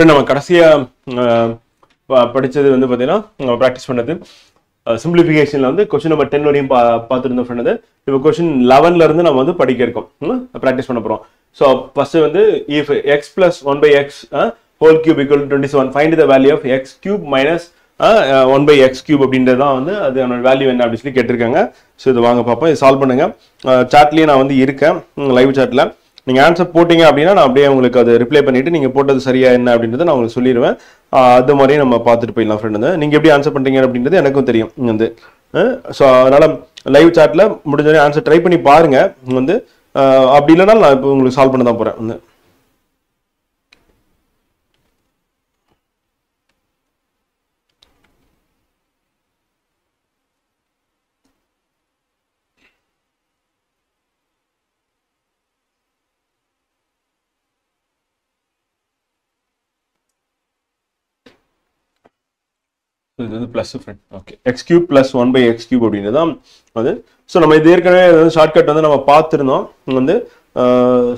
நம்ம கடைசியா படிச்சது வந்து பாத்தீங்கன்னா பிராக்டிஸ் பண்ணது சிம்பிளிஃபிகேஷன்ல வந்து கொஸ்டின் நம்பர் 10 வரையும் பார்த்துருந்தோம் ஃப்ரெண்ட். இப்போ கொஸ்டின் 11ல இருந்து நம்ம வந்து படிக்க இருக்கோம், ப்ராக்டிஸ் பண்ண போறோம். ஸோ ஃபர்ஸ்ட் வந்து if x plus 1/x whole cube equal 27 find the value of x cube minus 1/x cube அப்படின்றது தான் வந்து அதோட வேல்யூ என்ன அப்படின்னு சொல்லி கேட்டிருக்காங்க. ஸோ இது வாங்க பார்ப்போம், இது சால்வ் பண்ணுங்க. சாட்லயே நான் வந்து இருக்கேன் லைவ் சாட்ல. நீங்க ஆன்சர் போட்டீங்க அப்படின்னா நான் அப்படியே உங்களுக்கு அதை ரிப்ளை பண்ணிட்டு நீங்க போட்டது சரியா என்ன அப்படின்றத நான் உங்களுக்கு சொல்லிடுவேன். அது மாதிரியே நம்ம பார்த்துட்டு போயிடலாம் ஃப்ரெண்ட். நீங்க எப்படி ஆன்சர் பண்றீங்க அப்படின்றது எனக்கும் தெரியும் வந்து. ஸோ அதனால லைவ் சாட்ல முடிஞ்ச ஆன்சர் ட்ரை பண்ணி பாருங்க வந்து. அப்படி இல்லைனா நான் இப்போ உங்களுக்கு சால்வ் பண்ண தான் போறேன் வந்து. இது வந்து plus friend. Okay, X cube plus 1/x cube அப்படின்றது தான் அது. ஸோ நம்ம இது ஏற்கனவே ஷார்ட்கட் வந்து நம்ம பார்த்துருந்தோம் வந்து,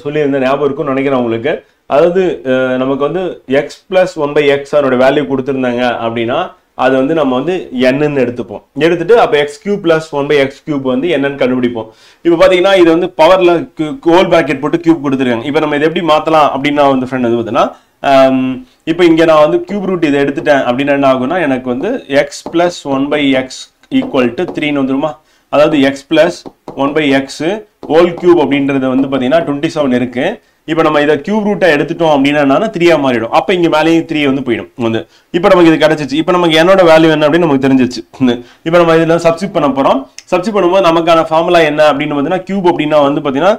சொல்லியிருந்த ஞாபகம் இருக்கும்னு நினைக்கிறேன் உங்களுக்கு. அதாவது நமக்கு வந்து எக்ஸ் பிளஸ் 1/x அதோட வேல்யூ கொடுத்துருந்தாங்க அப்படின்னா அது வந்து நம்ம வந்து என்னன்னு எடுத்துப்போம். எடுத்துட்டு அப்போ X cube plus 1/x cube வந்து என்னன்னு கண்டுபிடிப்போம். இப்போ பார்த்தீங்கன்னா இது வந்து பவர்ல ஹோல் பிராக்கெட் போட்டு கியூப் கொடுத்துருக்காங்க. இப்போ நம்ம இதை எப்படி மாற்றலாம் அப்படின்னா வந்து ஃப்ரெண்ட் வந்து பார்த்தீங்கன்னா இப்போ இங்கே நான் வந்து கியூப் ரூட் இதை எடுத்துட்டேன் அப்படின்னா என்ன ஆகும்னா எனக்கு வந்து x plus 1/x equal to 3ன்னு வந்துருமா. அதாவது X plus 1/x whole cube அப்படின்றது வந்து பார்த்தீங்கன்னா 27 இருக்கு. இப்போ நம்ம இதை கியூப் ரூட்டை எடுத்துட்டோம் அப்படின்னா 3 மாறிடும். அப்போ இங்கே மேலேயும் 3 வந்து போயிடும் வந்து. இப்போ நமக்கு இது கிடைச்சிச்சு. இப்போ நமக்கு என்னோட வேல்யூ என்ன அப்படின்னு நமக்கு தெரிஞ்சிச்சு. இப்போ நம்ம இதில் சப்ஸ்டிட் பண்ண போறோம். சப்ஸ்டிட் பண்ணும்போது நமக்கான ஃபார்முலா என்ன அப்படின்னு பார்த்தீங்கன்னா கியூப் அப்படின்னா வந்து பார்த்தீங்கன்னா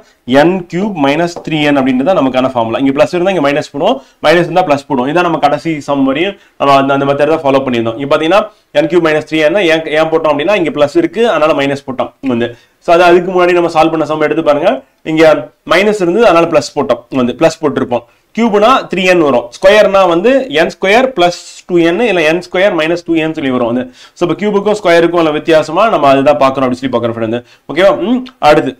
n கியூப் மைனஸ் 3n அப்படின்றது நமக்கான ஃபார்முலா. இங்கே பிளஸ் இருந்தால் இங்கே மைனஸ் போடுவோம், மைனஸ் இருந்தால் பிளஸ் போடுவோம். இதான் நம்ம கடைசி சம் வரையும் நம்ம அந்த மெத்தட் தான் ஃபாலோ பண்ணியிருந்தோம். இப்போ பார்த்தீங்கன்னா n கியூப் மைனஸ் 3n ஏன் போட்டோம் அப்படின்னா இங்கே பிளஸ் இருக்கு, அதனால மைனஸ் போட்டோம் வந்து. ஸோ அது அதுக்கு முன்னாடி நம்ம சால்வ் பண்ண சம் எடுத்து பாருங்க. இங்க மைனஸ் இருந்து அதனால பிளஸ் போட்டோம் வந்து, பிளஸ் போட்டிருப்போம். கியூப்னா 3n வரும், ஸ்கொயர்னா வந்து n ஸ்கொயர் பிளஸ் 2n இல்ல n ஸ்கொயர் மைனஸ் 2n சொல்லி வரும் வந்து. ஸோ இப்போ கியூபுக்கும் ஸ்கொயருக்கும் உள்ள வித்தியாசமா நம்ம அதுதான் பார்க்கணும் அப்படின்னு சொல்லி பார்க்குறோம் ஃப்ரெண்ட். ஓகேவா? அடுத்து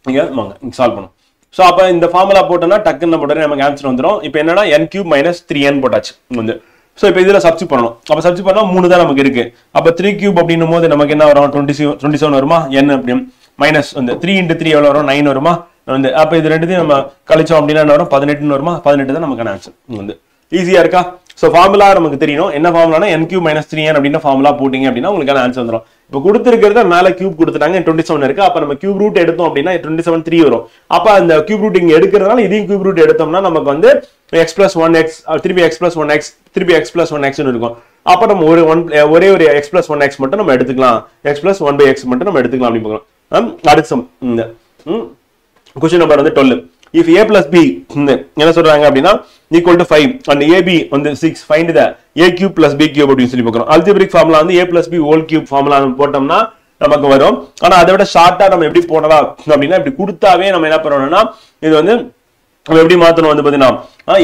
இங்க வாங்க சால்வ் பண்ணும். ஸோ அப்போ இந்த ஃபார்முலா போட்டோம்னா டக்குன்னு போட்டோம் நமக்கு ஆன்சர் வந்துடும். இப்போ என்னன்னா n கியூப் மைனஸ் 3n போட்டாச்சு வந்து. ஸோ இப்போ இதில் சப்ஸ்டிட் பண்ணணும். அப்போ சப்ஸ்டிட் பண்ணால் 3 தான் நமக்கு இருக்கு. அப்போ 3 கியூப் அப்படின்னும் போது நமக்கு என்ன வரும்? 27 வருமா? n அப்படின்னு மைனஸ் வந்து 3 × 3 எவ்வளோ வரும்? 9 வருமா வந்து. அப்போ இது ரெண்டுத்தையும் நம்ம கழிச்சோம் அப்படின்னா என்ன வரும்? 18 வருமா? 18 தான் நமக்கான ஆன்சர் வந்து. ஈஸியா இருக்கா? ஸோ ஃபார்முலா நமக்கு தெரியணும். என்ன ஃபார்முலானா n கியூப் மைனஸ் 3n அப்படின்னா ஃபார்முலா போட்டிங்க அப்படின்னா உங்களுக்கான ஆன்சர் வந்துடும். இப்போ கொடுத்துருக்கிறத மேலே கியூப் கொடுத்துட்டாங்க, 27 இருக்கு. அப்போ நம்ம கியூப் ரூட் எடுத்தோம் அப்படின்னா 27 3 வரும். அப்போ அந்த கியூப் ரூட் இங்கே எடுக்கிறதுனால இதையும் கியூப் ரூட் எடுத்தோம்னா நமக்கு வந்து x plus 1x திருப்பி x plus 1x திருப்பி x plus 1x இருக்கும். அப்போ நம்ம ஒரே ஒரு x plus 1x மட்டும் நம்ம எடுத்துக்கலாம், x plus 1/x மட்டும் நம்ம எடுத்துக்கலாம் அப்படின்னு பார்க்கலாம். அடுத்த சம் இந்த கொஸ்டின் நம்பர் வந்து 12. if a plus b என்ன சொல்றாங்க அப்படின்னா equal to 5 and ab வந்து 6 find the a cube plus b cube அப்படின்னு சொல்லி பார்க்கிறோம். அல்ஜிப்ரிக் ஃபார்முலா வந்து a plus b whole cube formula போட்டோம்னா நமக்கு வரும். ஆனா அதை விட ஷார்ட்டா நம்ம எப்படி போடலாம் அப்படின்னா இப்படி கொடுத்தாவே நம்ம என்ன பண்ணணும்னா இது வந்து நம்ம எப்படி மாத்தணும் வந்து பாத்தீங்கன்னா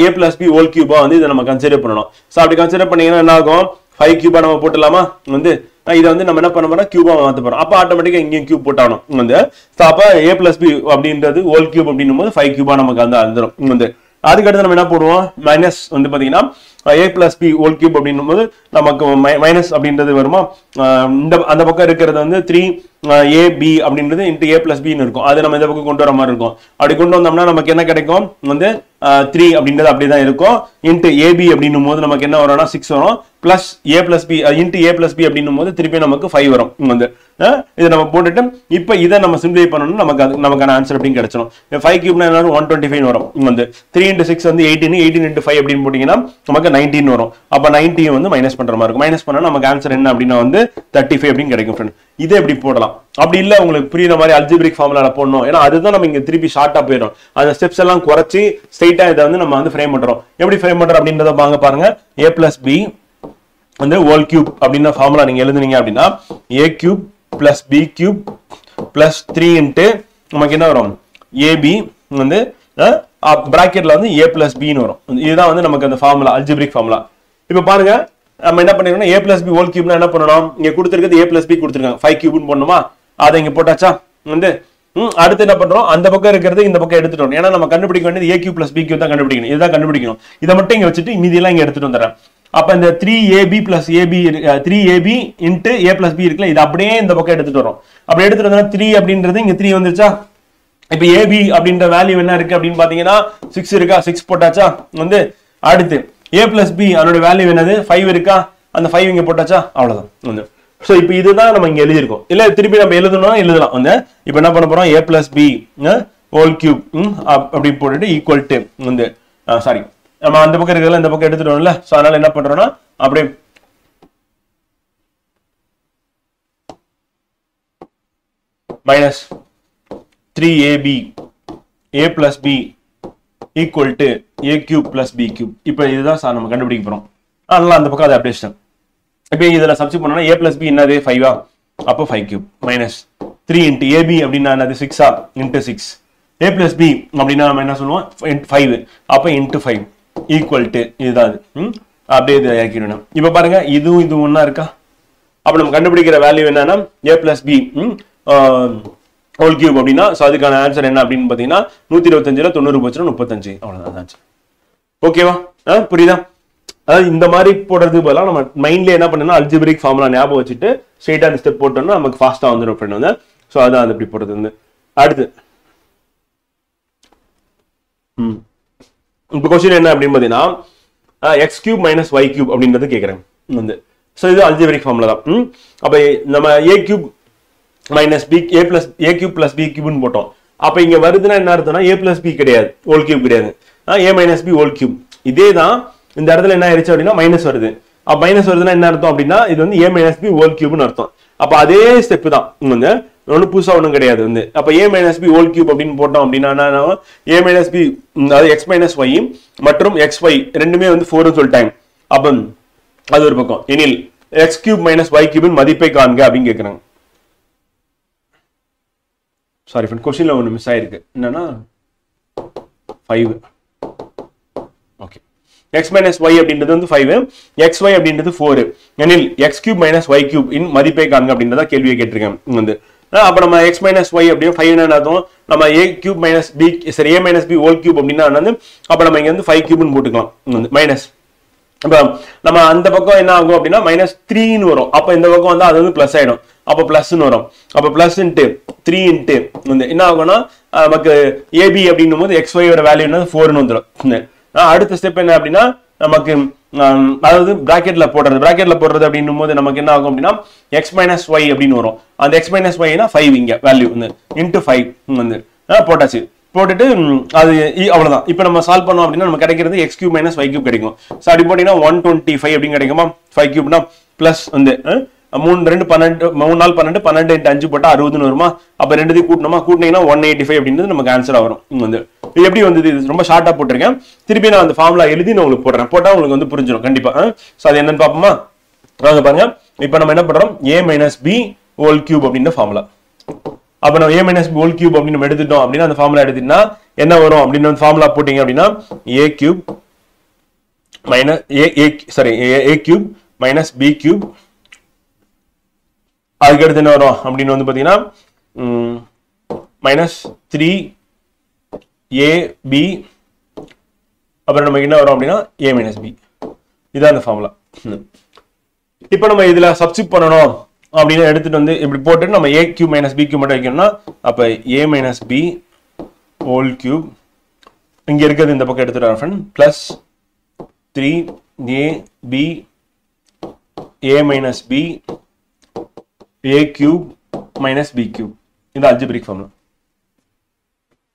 a plus b whole cube வந்து இதை நம்ம கன்சிடர் பண்ணணும். ஸோ அப்படி கன்சிடர் பண்ணீங்கன்னா என்ன ஆகும்? 5 கியூபா நம்ம போட்டுடலாமா வந்து. இதை வந்து நம்ம என்ன பண்ண போறோம்? கியூபா மாத்த போறோம். அப்போ ஆட்டோமேட்டிக்கா இங்கேயும் கியூப் போட்டாகணும் வந்து. ஸோ அப்போ a plus b அப்படின்றது ஹோல் கியூப் அப்படின்னும் போது 5 கியூபா நமக்கு வந்து வந்துடும் வந்து. அதுக்கடுத்து நம்ம என்ன போடுவோம்? மைனஸ் வந்து பாத்தீங்கன்னா a plus b whole cube அப்படின்னும் போது நமக்கு மைனஸ் அப்படின்றது வருமா? அந்த பக்கம் இருக்கிறது வந்து 3ab அப்படின்றது இன்ட்டு a plus b இருக்கும். அது நம்ம இந்த பக்கம் கொண்டு வர மாதிரி இருக்கும். அப்படி கொண்டு வந்தோம்னா நமக்கு என்ன கிடைக்கும் வந்து 3 அப்படின்றது அப்படிதான் இருக்கும். இன்ட்டு ab அப்படின்னும் போது நமக்கு என்ன வரும்னா 6 வரும். Plus a plus b into a plus b அப்படின்னும் போது திருப்பி நமக்கு 5 வரும் வந்து. இதை நம்ம போட்டுட்டு இப்போ இதை நம்ம சிம்பிளை பண்ணணும், நமக்கான ஆன்சர் அப்படின்னு கிடைச்சிடும். 5 கியூப்னா என்ன 125 வரும் வந்து. 3 × 6 வந்து 18 × 5 அப்படின்னு போட்டீங்கன்னா நமக்கு 19 வரும். அப்போ 19 வந்து மைனஸ் பண்ற மாதிரி இருக்கும். மைனஸ் பண்ணா நமக்கு ஆன்சர் என்ன அப்படின்னா வந்து 35 அப்படின்னு கிடைக்கும் ஃப்ரெண்ட். இதை எப்படி போடலாம்? அப்படி இல்லை உங்களுக்கு புரியுற மாதிரி அல்ஜிப்ரிக் ஃபார்முலால போடணும். ஏன்னா அதுதான் நம்ம இங்க திருப்பி ஷார்ட்டா போயிடும். அந்த ஸ்டெப்ஸ் எல்லாம் குறைச்சி ஸ்ட்ரைட்டா இதை வந்து நம்ம வந்து ஃப்ரேம் பண்றோம். எப்படி ஃப்ரேம் பண்றோம் அப்படின்றத வாங்க பாருங்க. a plus b வந்து ஹோல் கியூப் அப்படின்ற ஃபார்முலா நீங்க எழுதுனீங்க அப்படின்னா a cube plus b cube plus 3 into நமக்கு என்ன வரும்? ab வந்து பிராக்கெட்ல வந்து a plus b ன்னு வரும். இதுதான் வந்து நமக்கு அந்த ஃபார்முலா, அல்ஜிப்ரிக் ஃபார்முலா. இப்போ பாருங்க நம்ம என்ன பண்ணிருக்கோம்? a plus b ஹோல் கியூப்னா என்ன பண்ணணும்? இங்க கொடுத்துருக்கிறது a plus b கொடுத்துருக்காங்க, 5 கியூப்னு போடணுமா? அதை இங்க போட்டாச்சா வந்து. அடுத்து என்ன பண்றோம், அந்த பக்கம் இருக்கிறது இந்த பக்கம் எடுத்துட்டோம். ஏன்னா நம்ம கண்டுபிடிக்க வேண்டியது a cube plus b cube தான் கண்டுபிடிக்கணும். இதுதான் கண்டுபிடிக்கணும். இதை மட்டும் இங்க வச்சுட்டு மீதி எல்லாம் இங்க எடுத்துட்டு வந்துடுறேன். அப்ப இந்த 3ab plus ab 3ab into a plus b இருக்குல்ல, இது அப்படியே இந்த பக்கம் எடுத்துட்டு வரோம். அப்படி எடுத்துட்டு வந்தா 3 அப்படின்றது இங்க 3 வந்துருச்சா. இப்ப ab அப்படின்ற வேல்யூ என்ன இருக்கு அப்படின்னு பாத்தீங்கன்னா 6 இருக்கா, 6 போட்டாச்சா. வந்து அடுத்து a plus b அதோட வேல்யூ என்னது 5 இருக்கா, அந்த 5 இங்க போட்டாச்சா, அவ்வளவுதான் வந்து. சோ இப்போ இதுதான் நம்ம இங்க எழுதியிருக்கோம். இல்ல திருப்பி நம்ம எழுதணும்னா எழுதலாம் வந்து. இப்போ என்ன பண்ண போறோம், a plus b whole cube அப்படி போட்டுட்டு ஈக்குவல் டு வந்து சாரி நம்ம அந்த பக்கம் இருக்கிறதுல இந்த பக்கம் எடுத்துட்டோம்ல. சோ அதனால என்ன பண்றோம்னா அப்படியே minus 3ab a plus b equal to a cube plus b cube. இப்போ இதுதான் சார் நம்ம கண்டுபிடிக்க போறோம். அதனால அந்த பக்கம் அதை அப்படியே வச்சிட்டேன். இப்போ இதுல சப்ஸ்டிட்யூட் பண்ணா a plus b என்னது 5 அப்போ 5 cube minus 3 into ab அப்படின்னா என்னது 6 into 6 a plus b அப்படின்னா நம்ம என்ன சொல்லுவோம் 5 அப்போ into 5 equal to இதுதான் அப்படியே இதை இறக்கிடணும். இப்போ பாருங்க இதுவும் இது ஒண்ணா இருக்கா. அப்போ நம்ம கண்டுபிடிக்கிற வேல்யூ என்னன்னா a plus b whole cube அப்படின்னா சோ அதுக்கான ஆன்சர் என்ன அப்படின்னு பாத்தீங்கன்னா 125ல 90 போச்சுன்னா 35 அவ்வளவுதான் ஆன்சர். ஓகேவா, புரியுதா. அதாவது இந்த மாதிரி போடுறதுக்கு பதிலாக நம்ம மைண்ட்ல என்ன பண்ணணும், அல்ஜிபிரிக் ஃபார்முலா ஞாபகம் வச்சுட்டு ஸ்ட்ரெயிட்டா அந்த ஸ்டெப் போட்டோம்னா நமக்கு ஃபாஸ்டா வந்துடும் ஃப்ரெண்ட் வந்து. ஸோ அதான் அது இப்படி போடுறது வந்து. அடுத்து இப்போ கொஸ்டின் என்ன அப்படின்னு பாத்தீங்கன்னா x cube minus y cube அப்படின்றது கேட்குறேன் வந்து. ஸோ இது அல்ஜிபிரிக் ஃபார்முலா தான். அப்போ நம்ம a cube minus B a cube plus B கியூப்னு போட்டோம். அப்போ இங்க வருதுன்னா என்ன அர்த்தம்னா ஏ பிளஸ் பி கிடையாது, ஹோல் கியூப் கிடையாது, ஏ மைனஸ் பி ஹோல் கியூப். இதே தான் இந்த இடத்துல என்ன ஆயிடுச்சு அப்படின்னா மைனஸ் வருது. அப்ப மைனஸ் வருதுன்னா என்ன அர்த்தம் அப்படின்னா இது வந்து ஏ மைனஸ் பி ஹோல் கியூப்னு அர்த்தம். அப்ப அதே ஸ்டெப் தான் வந்து, ஒன்றும் புதுசா ஒன்றும் கிடையாது வந்து. அப்ப ஏ மைனஸ் பி ஹோல் கியூப் அப்படின்னு போட்டோம் அப்படின்னா ஏ மைனஸ் பி அதாவது எக்ஸ் மைனஸ் ஒய் மற்றும் எக்ஸ் ஒய் ரெண்டுமே வந்து 4 சொல்லிட்டாங்க. அப்ப அது ஒரு பக்கம். எனில் எக்ஸ் கியூப் மைனஸ் ஒய் கியூபின் மதிப்பை காண்க அப்படின்னு கேட்கிறாங்க. சாரி ஃப்ரெண்ட், கொஸ்டின்ல ஒன்று மிஸ் ஆயிருக்கு. என்னன்னா 5. ஓகே, x minus y அப்படின்றது வந்து 5, xy அப்படின்றது 4. எனில் x cube minus y cube இன் மதிப்பை காண்க அப்படின்றத கேள்வியை கேட்டிருக்கேன் வந்து. அப்ப நம்ம x minus y அப்படியே 5 என்ன அர்த்தம், நம்ம a cube minus b சரி a minus b whole cube அப்படின்னா வந்து அப்ப நம்ம இங்க வந்து 5 cube னு போட்டுக்கலாம் வந்து மைனஸ். அப்ப நம்ம அந்த பக்கம் என்ன ஆகும் அப்படின்னா -3 ன்னு வரும். அப்ப இந்த பக்கம் வந்து அது வந்து பிளஸ் ஆயிடும். அப்ப பிளஸ் ன்னு வரும். அப்ப பிளஸ் இன்டு 3 இன்டு வந்து என்ன ஆகும்னா நமக்கு ab அப்படின்னும் போது xy ஓட வேல்யூ என்ன 4 ன்னு வந்துரும். அடுத்த ஸ்டெப் என்ன அப்படின்னா நமக்கு அதாவது பிராக்கெட்ல போடுறது அப்படின்னும் போது நமக்கு என்ன ஆகும் அப்படின்னா x minus y அப்படின்னு வரும். அந்த x minus y னா 5 இங்க வேல்யூ வந்து இன்டு 5 வந்து போட்டாச்சு. போட்டுட்டு அது அவ்வளவுதான். இப்போ நம்ம சால்வ் பண்ணோம் அப்படின்னா நமக்கு கிடைக்கிறது x cube minus y cube கிடைக்கும். ஸோ அப்படி போட்டீங்கன்னா 125 அப்படின்னு கிடைக்குமா. 5 கியூப்னா பிளஸ் வந்து 3 2 12 3 4 12 12 into 5 போட்டா 60ன்னு வருமா. அப்ப ரெண்டுத்தையும் கூட்டணுமா, கூட்டினீங்கன்னா 185 அப்படின்றது நமக்கு ஆன்சரா வரும். வந்து இது எப்படி வந்து இது ரொம்ப ஷார்ட்டா போட்டிருக்கேன். திருப்பி நான் அந்த ஃபார்முலா எழுதி நான் உங்களுக்கு போடுறேன். போட்டா உங்களுக்கு வந்து புரிஞ்சிடும் கண்டிப்பா. ஸோ அது என்னன்னு பாப்போமா. பாருங்க, இப்போ நம்ம என்ன பண்றோம் a minus b whole cube அப்படின்ற ஃபார்முலா. அப்ப நம்ம a minus b whole cube அப்படின்னு நம்ம எடுத்துட்டோம் அப்படின்னா அந்த ஃபார்முலா எடுத்துட்டா என்ன வரும் அப்படின்னு ஃபார்முலா போட்டீங்க அப்படின்னா a cube minus a cube minus b cube. அதுக்கு அடுத்து என்ன வரும் அப்படின்னு வந்து பாத்தீங்கன்னா -3ab அப்புறம் நமக்கு என்ன வரும் அப்படின்னா a minus b. இதான் அந்த ஃபார்முலா. இப்போ நம்ம இதுல சப்ஸ்டிட்யூட் பண்ணணும் அப்படின்னு எடுத்துட்டு வந்து இப்படி போட்டு நம்ம a cube minus b cube மட்டும் வைக்கணும்னா அப்ப a minus b whole cube இங்க இருக்கிறது இந்த பக்கம் எடுத்துட்டு friend plus 3ab a minus b a cube minus b cube. இது அல்ஜிபிரிக் ஃபார்முலா.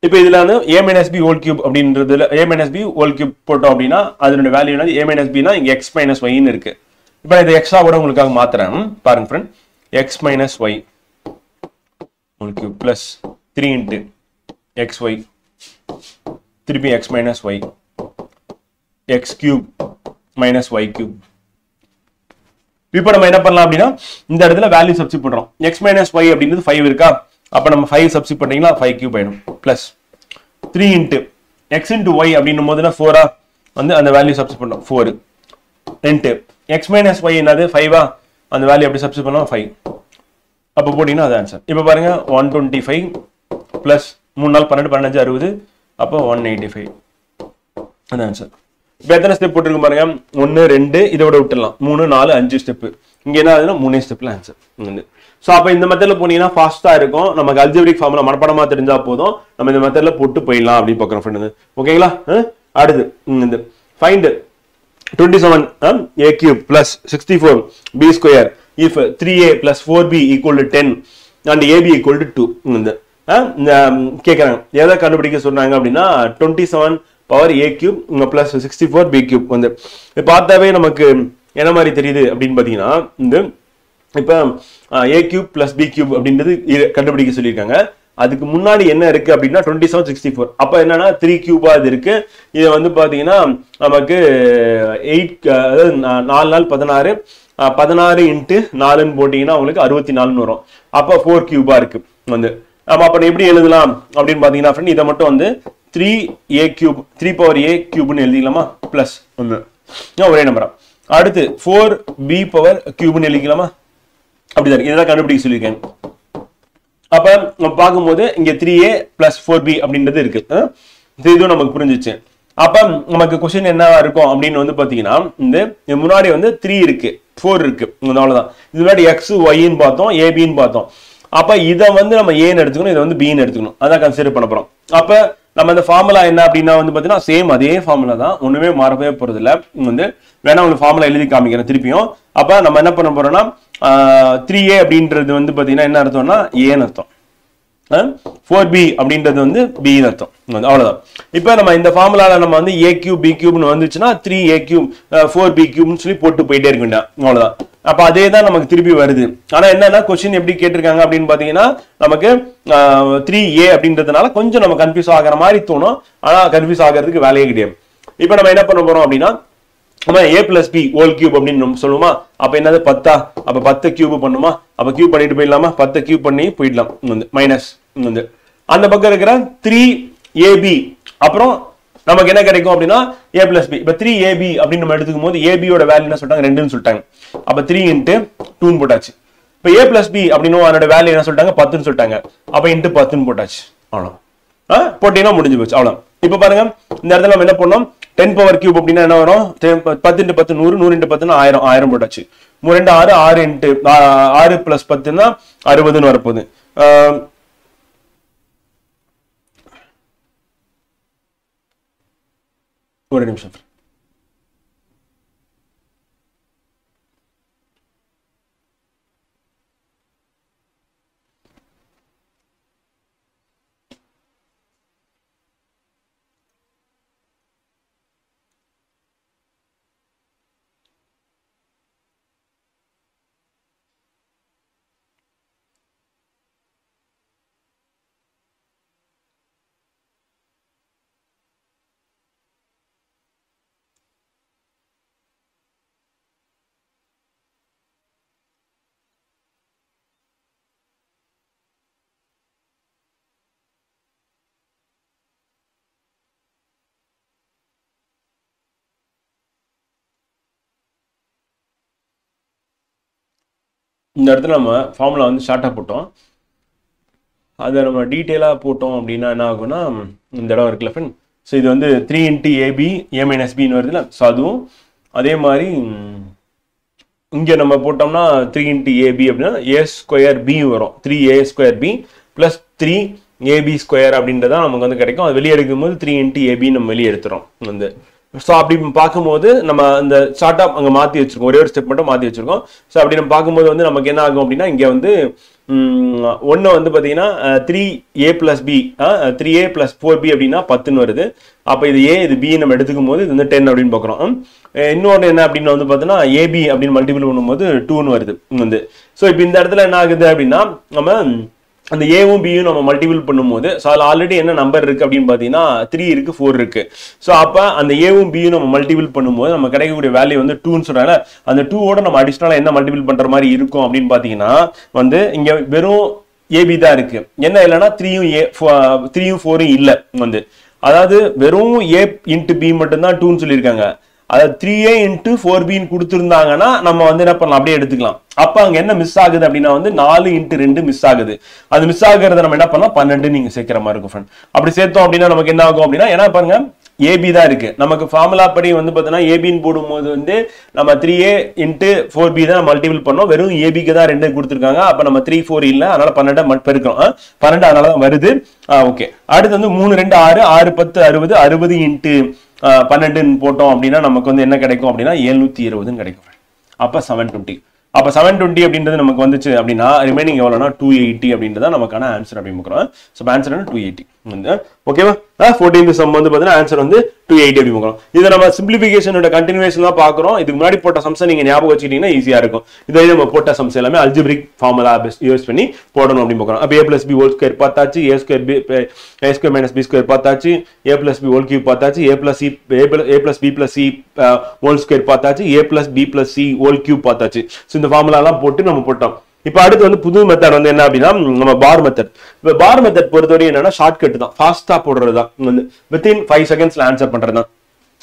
இப்போ இதுல வந்து a minus b whole cube அப்படின்றதுல a minus b whole cube போட்டோம் அப்படின்னா அதனுடைய வேல்யூ என்னது a minus b னா இங்க x minus y ன்னு இருக்கு. இப்போ இதை எக்ஸ்ட்ரா கூட உங்களுக்காக மாத்துறேன் பாருங்க friend. x minus y whole cube plus 3 into xy திருப்பி x minus y x cube minus y cube. இப்போ நம்ம என்ன பண்ணலாம் அப்படின்னா இந்த இடத்துல வேல்யூ சப்ஸ்டிட்யூட் பண்றோம். x minus y அப்படின்றது 5 இருக்கா. அப்ப நம்ம 5 சப்ஸ்டிட்யூட் பண்ணீங்கன்னா 5 கியூப் ஆயிடும் plus 3 into x into y அப்படின்னும் போதுனா 4 வந்து அந்த வேல்யூ சப்ஸ்டிட்யூட் பண்றோம் 4 into x minus y என்னது 5 அந்த வேல்யூ எப்படி சப்ஸ்டிட்யூட் பண்ணோம் 5. அப்ப போடினா அது ஆன்சர். இப்போ பாருங்க 125 பிளஸ் 3 நாள் 12 15 60 அப்போ 185 அதான் ஆன்சர். இப்போ எத்தனை ஸ்டெப் போட்டுருக்கு பாருங்க 1 2 இதோட விட்டுடலாம் 3 4 5 ஸ்டெப். இங்க என்ன ஆகுதுன்னா 3 ஸ்டெப்ல ஆன்சர். ஸோ அப்போ இந்த மெத்தட்ல போனீங்கன்னா ஃபாஸ்டா இருக்கும். நமக்கு அல்ஜிப்ரிக் ஃபார்முலா மனப்பாடமா தெரிஞ்சா போதும், நம்ம இந்த மெத்தட்ல போட்டு போயிடலாம் அப்படின்னு பார்க்குறோம் ஃப்ரெண்ட். ஓகேங்களா? அடுத்து இந்த find 27 a cube plus 64 b square if 3a plus 4b equal to 10 and ab equal to 2. இந்த கேட்குறாங்க எதை கண்டுபிடிக்க சொல்றாங்க அப்படின்னா 27 power a cube plus 64 b cube. வந்து பார்த்தாவே நமக்கு என்ன மாதிரி தெரியுது அப்படின்னு பார்த்தீங்கன்னா இந்த இப்போ a cube plus b cube அப்படின்றது கண்டுபிடிக்க சொல்லியிருக்காங்க. அதுக்கு முன்னாடி என்ன இருக்கு அப்படின்னா 27 64 அப்ப என்னன்னா 3 கியூபா இது இருக்கு. இது வந்து பாத்தீங்கன்னா நமக்கு 8 அதாவது 4 நாள் 16 16 இன்ட்டு 4ன்னு போட்டீங்கன்னா உங்களுக்கு 64 வரும். அப்ப 4 கியூபா இருக்கு. வந்து நம்ம அப்ப எப்படி எழுதலாம் அப்படின்னு பாத்தீங்கன்னா ஃப்ரெண்ட் இதை மட்டும் வந்து 3a cube 3 power a cube எழுதிக்கலாமா plus 1 ஒரே நம்பரா. அடுத்து 4b power cube எழுதிக்கலாமா அப்படிதான். இதெல்லாம் கண்டுபிடிக்க சொல்லியிருக்கேன். அப்ப நம்ம பார்க்கும்போது இங்க 3a plus 4b அப்படின்றது இருக்கு. இதுவும் நமக்கு புரிஞ்சிச்சு. அப்ப நமக்கு கொஸ்டின் என்ன இருக்கும் அப்படின்னு வந்து பாத்தீங்கன்னா இந்த முன்னாடி வந்து 3 இருக்கு 4 இருக்கு அவ்வளவுதான். இது முன்னாடி x yன்னு பார்த்தோம் abன்னு பார்த்தோம். அப்ப இதை வந்து நம்ம ஏன்னு எடுத்துக்கணும், இதை வந்து பின்னு எடுத்துக்கணும். அதான் கன்சிடர் பண்ண போறோம். அப்ப நம்ம இந்த ஃபார்முலா என்ன அப்படின்னா வந்து பாத்தீங்கன்னா சேம் அதே ஃபார்முலா தான், ஒண்ணுமே மாறவே போறது இல்லை. வந்து வேணா உங்களுக்கு ஃபார்முலா எழுதி காமிக்கிறேன் திருப்பியும். அப்ப நம்ம என்ன பண்ண போறோம்னா 3a அப்படின்றது வந்து பாத்தீங்கன்னா என்ன அர்த்தம்னா ஏன்னு அர்த்தம், 4b அப்படின்றது வந்து b அர்த்தம். அவ்வளவுதான். இப்ப நம்ம இந்த ஃபார்முலால நம்ம வந்து a cube b cube வந்துச்சுன்னா 3a cube 4b cube சொல்லி போட்டு போயிட்டே இருக்க வேண்டாம். அவ்வளவுதான். அப்ப அதே தான் நமக்கு திருப்பி வருது. ஆனா என்னன்னா கொஸ்டின் எப்படி கேட்டிருக்காங்க அப்படின்னு பாத்தீங்கன்னா நமக்கு 3a அப்படின்றதுனால கொஞ்சம் நம்ம கன்ஃபியூஸ் ஆகிற மாதிரி தோணும். ஆனா கன்ஃபியூஸ் ஆகிறதுக்கு வேலையே கிடையாது. இப்ப நம்ம என்ன பண்ண போறோம் அப்படின்னா நம்ம a plus b whole cube அப்படின்னு சொல்லுமா. அப்ப என்னது 10 அப்ப 10 கியூப் பண்ணுமா. அப்ப கியூப் பண்ணிட்டு போயிடலாமா, 10 கியூப் பண்ணி போயிடலாம். வந்து மைனஸ் வந்து அந்த பக்கம் இருக்கிற 3ab அப்புறம் நமக்கு என்ன கிடைக்கும் அப்படின்னா a plus b. இப்ப 3ab அப்படின்னு நம்ம எடுத்துக்கும் போது ab யோட வேல்யூ என்ன சொல்லிட்டாங்க 2ன்னு சொல்லிட்டாங்க. அப்ப 3 into 2 போட்டாச்சு. இப்ப a plus b அப்படின்னு அதோட வேல்யூ என்ன சொல்லிட்டாங்க 10ன்னு சொல்லிட்டாங்க. அப்ப into 10ன்னு போட்டாச்சு. அவ்வளவு போட்டீங்கன்னா முடிஞ்சு போச்சு. அவ்வளவு. இப்ப பாருங்க இந்த இடத்துல நம்ம என்ன பண்ணோம் 10 power cube அப்படின்னா என்ன வரும் 10 into 10 100 100 into 10 1000 1000 போட்டாச்சு. 3 2 6 6 into 6 plus 10 60ன்னு வரப்போகுது. ஒரு நிமிஷம். இந்த இடத்துல நம்ம ஃபார்முலா வந்து ஷார்ட்டாக போட்டோம். அதை நம்ம டீட்டெயிலாக போட்டோம் அப்படின்னா என்ன ஆகும்னா இந்த இடம் இருக்குல்ல ஃப்ரெண்ட். ஸோ இது வந்து 3 into ab a minus bன்னு வருதுல்ல. ஸோ அதுவும் அதே மாதிரி இங்கே நம்ம போட்டோம்னா 3 into ab அப்படின்னா a square b வரும். 3a square b plus 3ab square அப்படின்றதான் நமக்கு வந்து கிடைக்கும். அது வெளியே எடுக்கும்போது 3 into ab நம்ம வெளியே எடுத்துறோம் வந்து. ஸோ அப்படி பார்க்கும்போது நம்ம இந்த ஷார்ட்டாக அங்கே மாற்றி வச்சிருக்கோம், ஒரே ஒரு ஸ்டெப் மட்டும் மாற்றி வச்சிருக்கோம். ஸோ அப்படி நம்ம பார்க்கும்போது வந்து நமக்கு என்ன ஆகும் அப்படின்னா இங்கே வந்து ஒன்று வந்து பார்த்தீங்கன்னா 3a plus b 3a plus 4b அப்படின்னா 10ன்னு வருது. அப்போ இது a இது b நம்ம எடுத்துக்கும் போது இது வந்து 10 அப்படின்னு பார்க்குறோம். இன்னொன்று என்ன அப்படின்னு வந்து பார்த்தோன்னா ab அப்படின்னு மல்டிபிள் பண்ணும்போது 2ன்னு வருது வந்து. ஸோ இப்போ இந்த இடத்துல என்ன ஆகுது அப்படின்னா நம்ம அந்த ஏவும் பியும் நம்ம மல்டிபிள் பண்ணும்போது ஸோ அதில் ஆல்ரெடி என்ன நம்பர் இருக்கு அப்படின்னு பார்த்தீங்கன்னா 3 இருக்கு 4 இருக்கு. ஸோ அப்போ அந்த ஏவும் பியும் நம்ம மல்டிபிள் பண்ணும்போது நம்ம கிடைக்கக்கூடிய வேல்யூ வந்து 2ன்னு சொல்றாங்க. அந்த 2ஓட நம்ம அடிஷனலாக என்ன மல்டிபிள் பண்ற மாதிரி இருக்கும் அப்படின்னு பார்த்தீங்கன்னா வந்து இங்க வெறும் ஏபி தான் இருக்கு. என்ன இல்லைன்னா 3யும் 4யும் இல்லை வந்து. அதாவது வெறும் a into b மட்டும்தான் 2ன்னு சொல்லியிருக்காங்க. அதாவது 3a into 4b கொடுத்திருந்தாங்கன்னா நம்ம வந்து என்ன பண்ணலாம் அப்படியே எடுத்துக்கலாம். அப்ப அங்க என்ன மிஸ் ஆகுது அப்படின்னா வந்து 4 into 2 மிஸ் ஆகுது. அது மிஸ் ஆகுறத நம்ம என்ன பண்ணலாம் 12 நீங்க சேர்க்கிற மாதிரி இருக்கும் ஃப்ரெண்ட். அப்படி சேர்த்தோம் அப்படின்னா நமக்கு என்ன ஆகும் அப்படின்னா ஏன்னா பாருங்க AB தான் இருக்கு. நமக்கு ஃபார்முலா படி வந்து பார்த்தீங்கன்னா ஏபின்னு போடும்போது வந்து நம்ம 3a into 4b தான் மல்டிபிள் பண்ணோம். வெறும் ஏபிக்கு தான் 2 கொடுத்துருக்காங்க. அப்ப நம்ம 3 4 இல்ல, அதனால 12 பெருக்கிறோம். 12 அதனால தான் வருது. ஓகே, அடுத்து வந்து 3 2 6 6 10 60 60 into 12 போட்டோம் அப்படின்னா நமக்கு வந்து என்ன கிடைக்கும் அப்படின்னா 720 கிடைக்கும். அப்ப 720. அப்ப 720 அப்படின்றது நமக்கு வந்துச்சு அப்படின்னா ரிமைனிங் எவ்வளவுனா 280 அப்படின்றத நமக்கான ஆன்சர் அப்படி பார்க்கிறோம். சோ ஆன்சர் வந்து 280 வந்து ஓகேவா. 14th சம் வந்து பாத்தீங்கன்னா ஆன்சர் வந்து 280 அப்படி பார்க்கிறோம். இத நம்ம சிம்பிளிஃபிகேஷனோட கண்டினியூவேஷன் தான் பார்க்கிறோம். இதுக்கு முன்னாடி போட்ட சம்ஸ் நீங்க ஞாபகம் வச்சிட்டீங்கன்னா ஈஸியா இருக்கும். இதே நம்ம போட்ட சம்ஸ் எல்லாமே அல்ஜிப்ரிக் ஃபார்முலா யூஸ் பண்ணி போடணும் அப்படி பார்க்கிறோம். அப்ப a + b ஹோல் ஸ்கொயர் பார்த்தாச்சு, a ஸ்கொயர் - b ஸ்கொயர் பார்த்தாச்சு, a + b ஹோல் கியூப் பார்த்தாச்சு, a + b + c whole square பார்த்தாச்சு, a + b + c whole cube பார்த்தாச்சு. சோ இந்த ஃபார்முலா எல்லாம் போட்டு நம்ம போட்டோம். இப்ப அடுத்து வந்து புது மெத்தட் வந்து என்ன அப்படின்னா நம்ம பார் மெத்தட். இப்ப பார் மெத்தட் பொறுத்தவரை என்னன்னா ஷார்ட்கட் தான், ஃபாஸ்டா போடுறது தான், வந்து வித்தின் 5 செகண்ட்ஸ்ல ஆன்சர் பண்றது தான்.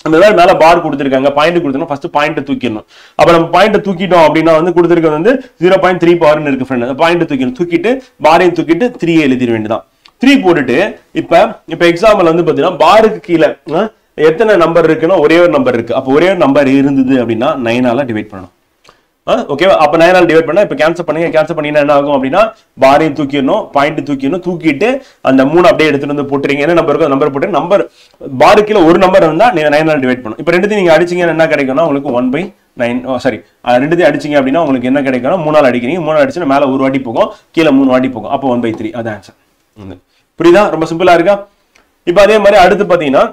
அந்த மேல பார் கொடுத்துருக்காங்க, பாயிண்ட் கொடுத்தோம்னா ஃபர்ஸ்ட் பாயிண்ட் தூக்கிடணும். அப்ப நம்ம பாயிண்ட் தூக்கிட்டோம் அப்படின்னா வந்து கொடுத்துருக்கிறது வந்து 0.3 பவர்னு இருக்கு ஃப்ரெண்ட். அந்த பாயிண்ட் தூக்கிட்டு பாரையும் தூக்கிட்டு 3 எழுதிட வேண்டியதான். 3 போட்டுட்டு இப்ப எக்ஸாம்பிள் வந்து பாத்தீங்கன்னா பாருக்கு கீழே எத்தனை நம்பர் இருக்குன்னா ஒரே ஒரு நம்பர் இருக்கு. அப்ப ஒரே ஒரு நம்பர் இருந்தது அப்படின்னா 9ஆல டிவைட் பண்ணணும். ஓகேவா. அப்ப 9ஆல டிவைட் பண்ணா இப்ப கேன்சல் பண்ணீங்கன்னா என்ன ஆகும் அப்படின்னா பாரையும் தூக்கிடணும், பாயிண்ட் தூக்கிடணும், தூக்கிட்டு அந்த 3 அப்படியே எடுத்துட்டு வந்து போட்டுறீங்க. என்ன நம்பர் இருக்கோ நம்பர் போட்டு நம்பர் பாருக்குள்ள ஒரு நம்பர் இருந்தா நீங்க 9ஆல டிவைட் பண்ணணும். இப்ப ரெண்டுத்தையும் நீங்க அடிச்சீங்கன்னா என்ன கிடைக்கும்னா உங்களுக்கு 1/9 சாரி ரெண்டுத்தையும் அடிச்சீங்க அப்படின்னா உங்களுக்கு என்ன கிடைக்கும்னா 3ஆல அடிக்கிறீங்க. 3ஆல அடிச்சுன்னா மேல ஒரு வாட்டி போகும், கீழே 3 வாட்டி போகும். அப்போ 1/3 அது ஆன்சர். புரியுதா? ரொம்ப சிம்பிளா இருக்கா? இப்ப அதே மாதிரி அடுத்து பாத்தீங்கன்னா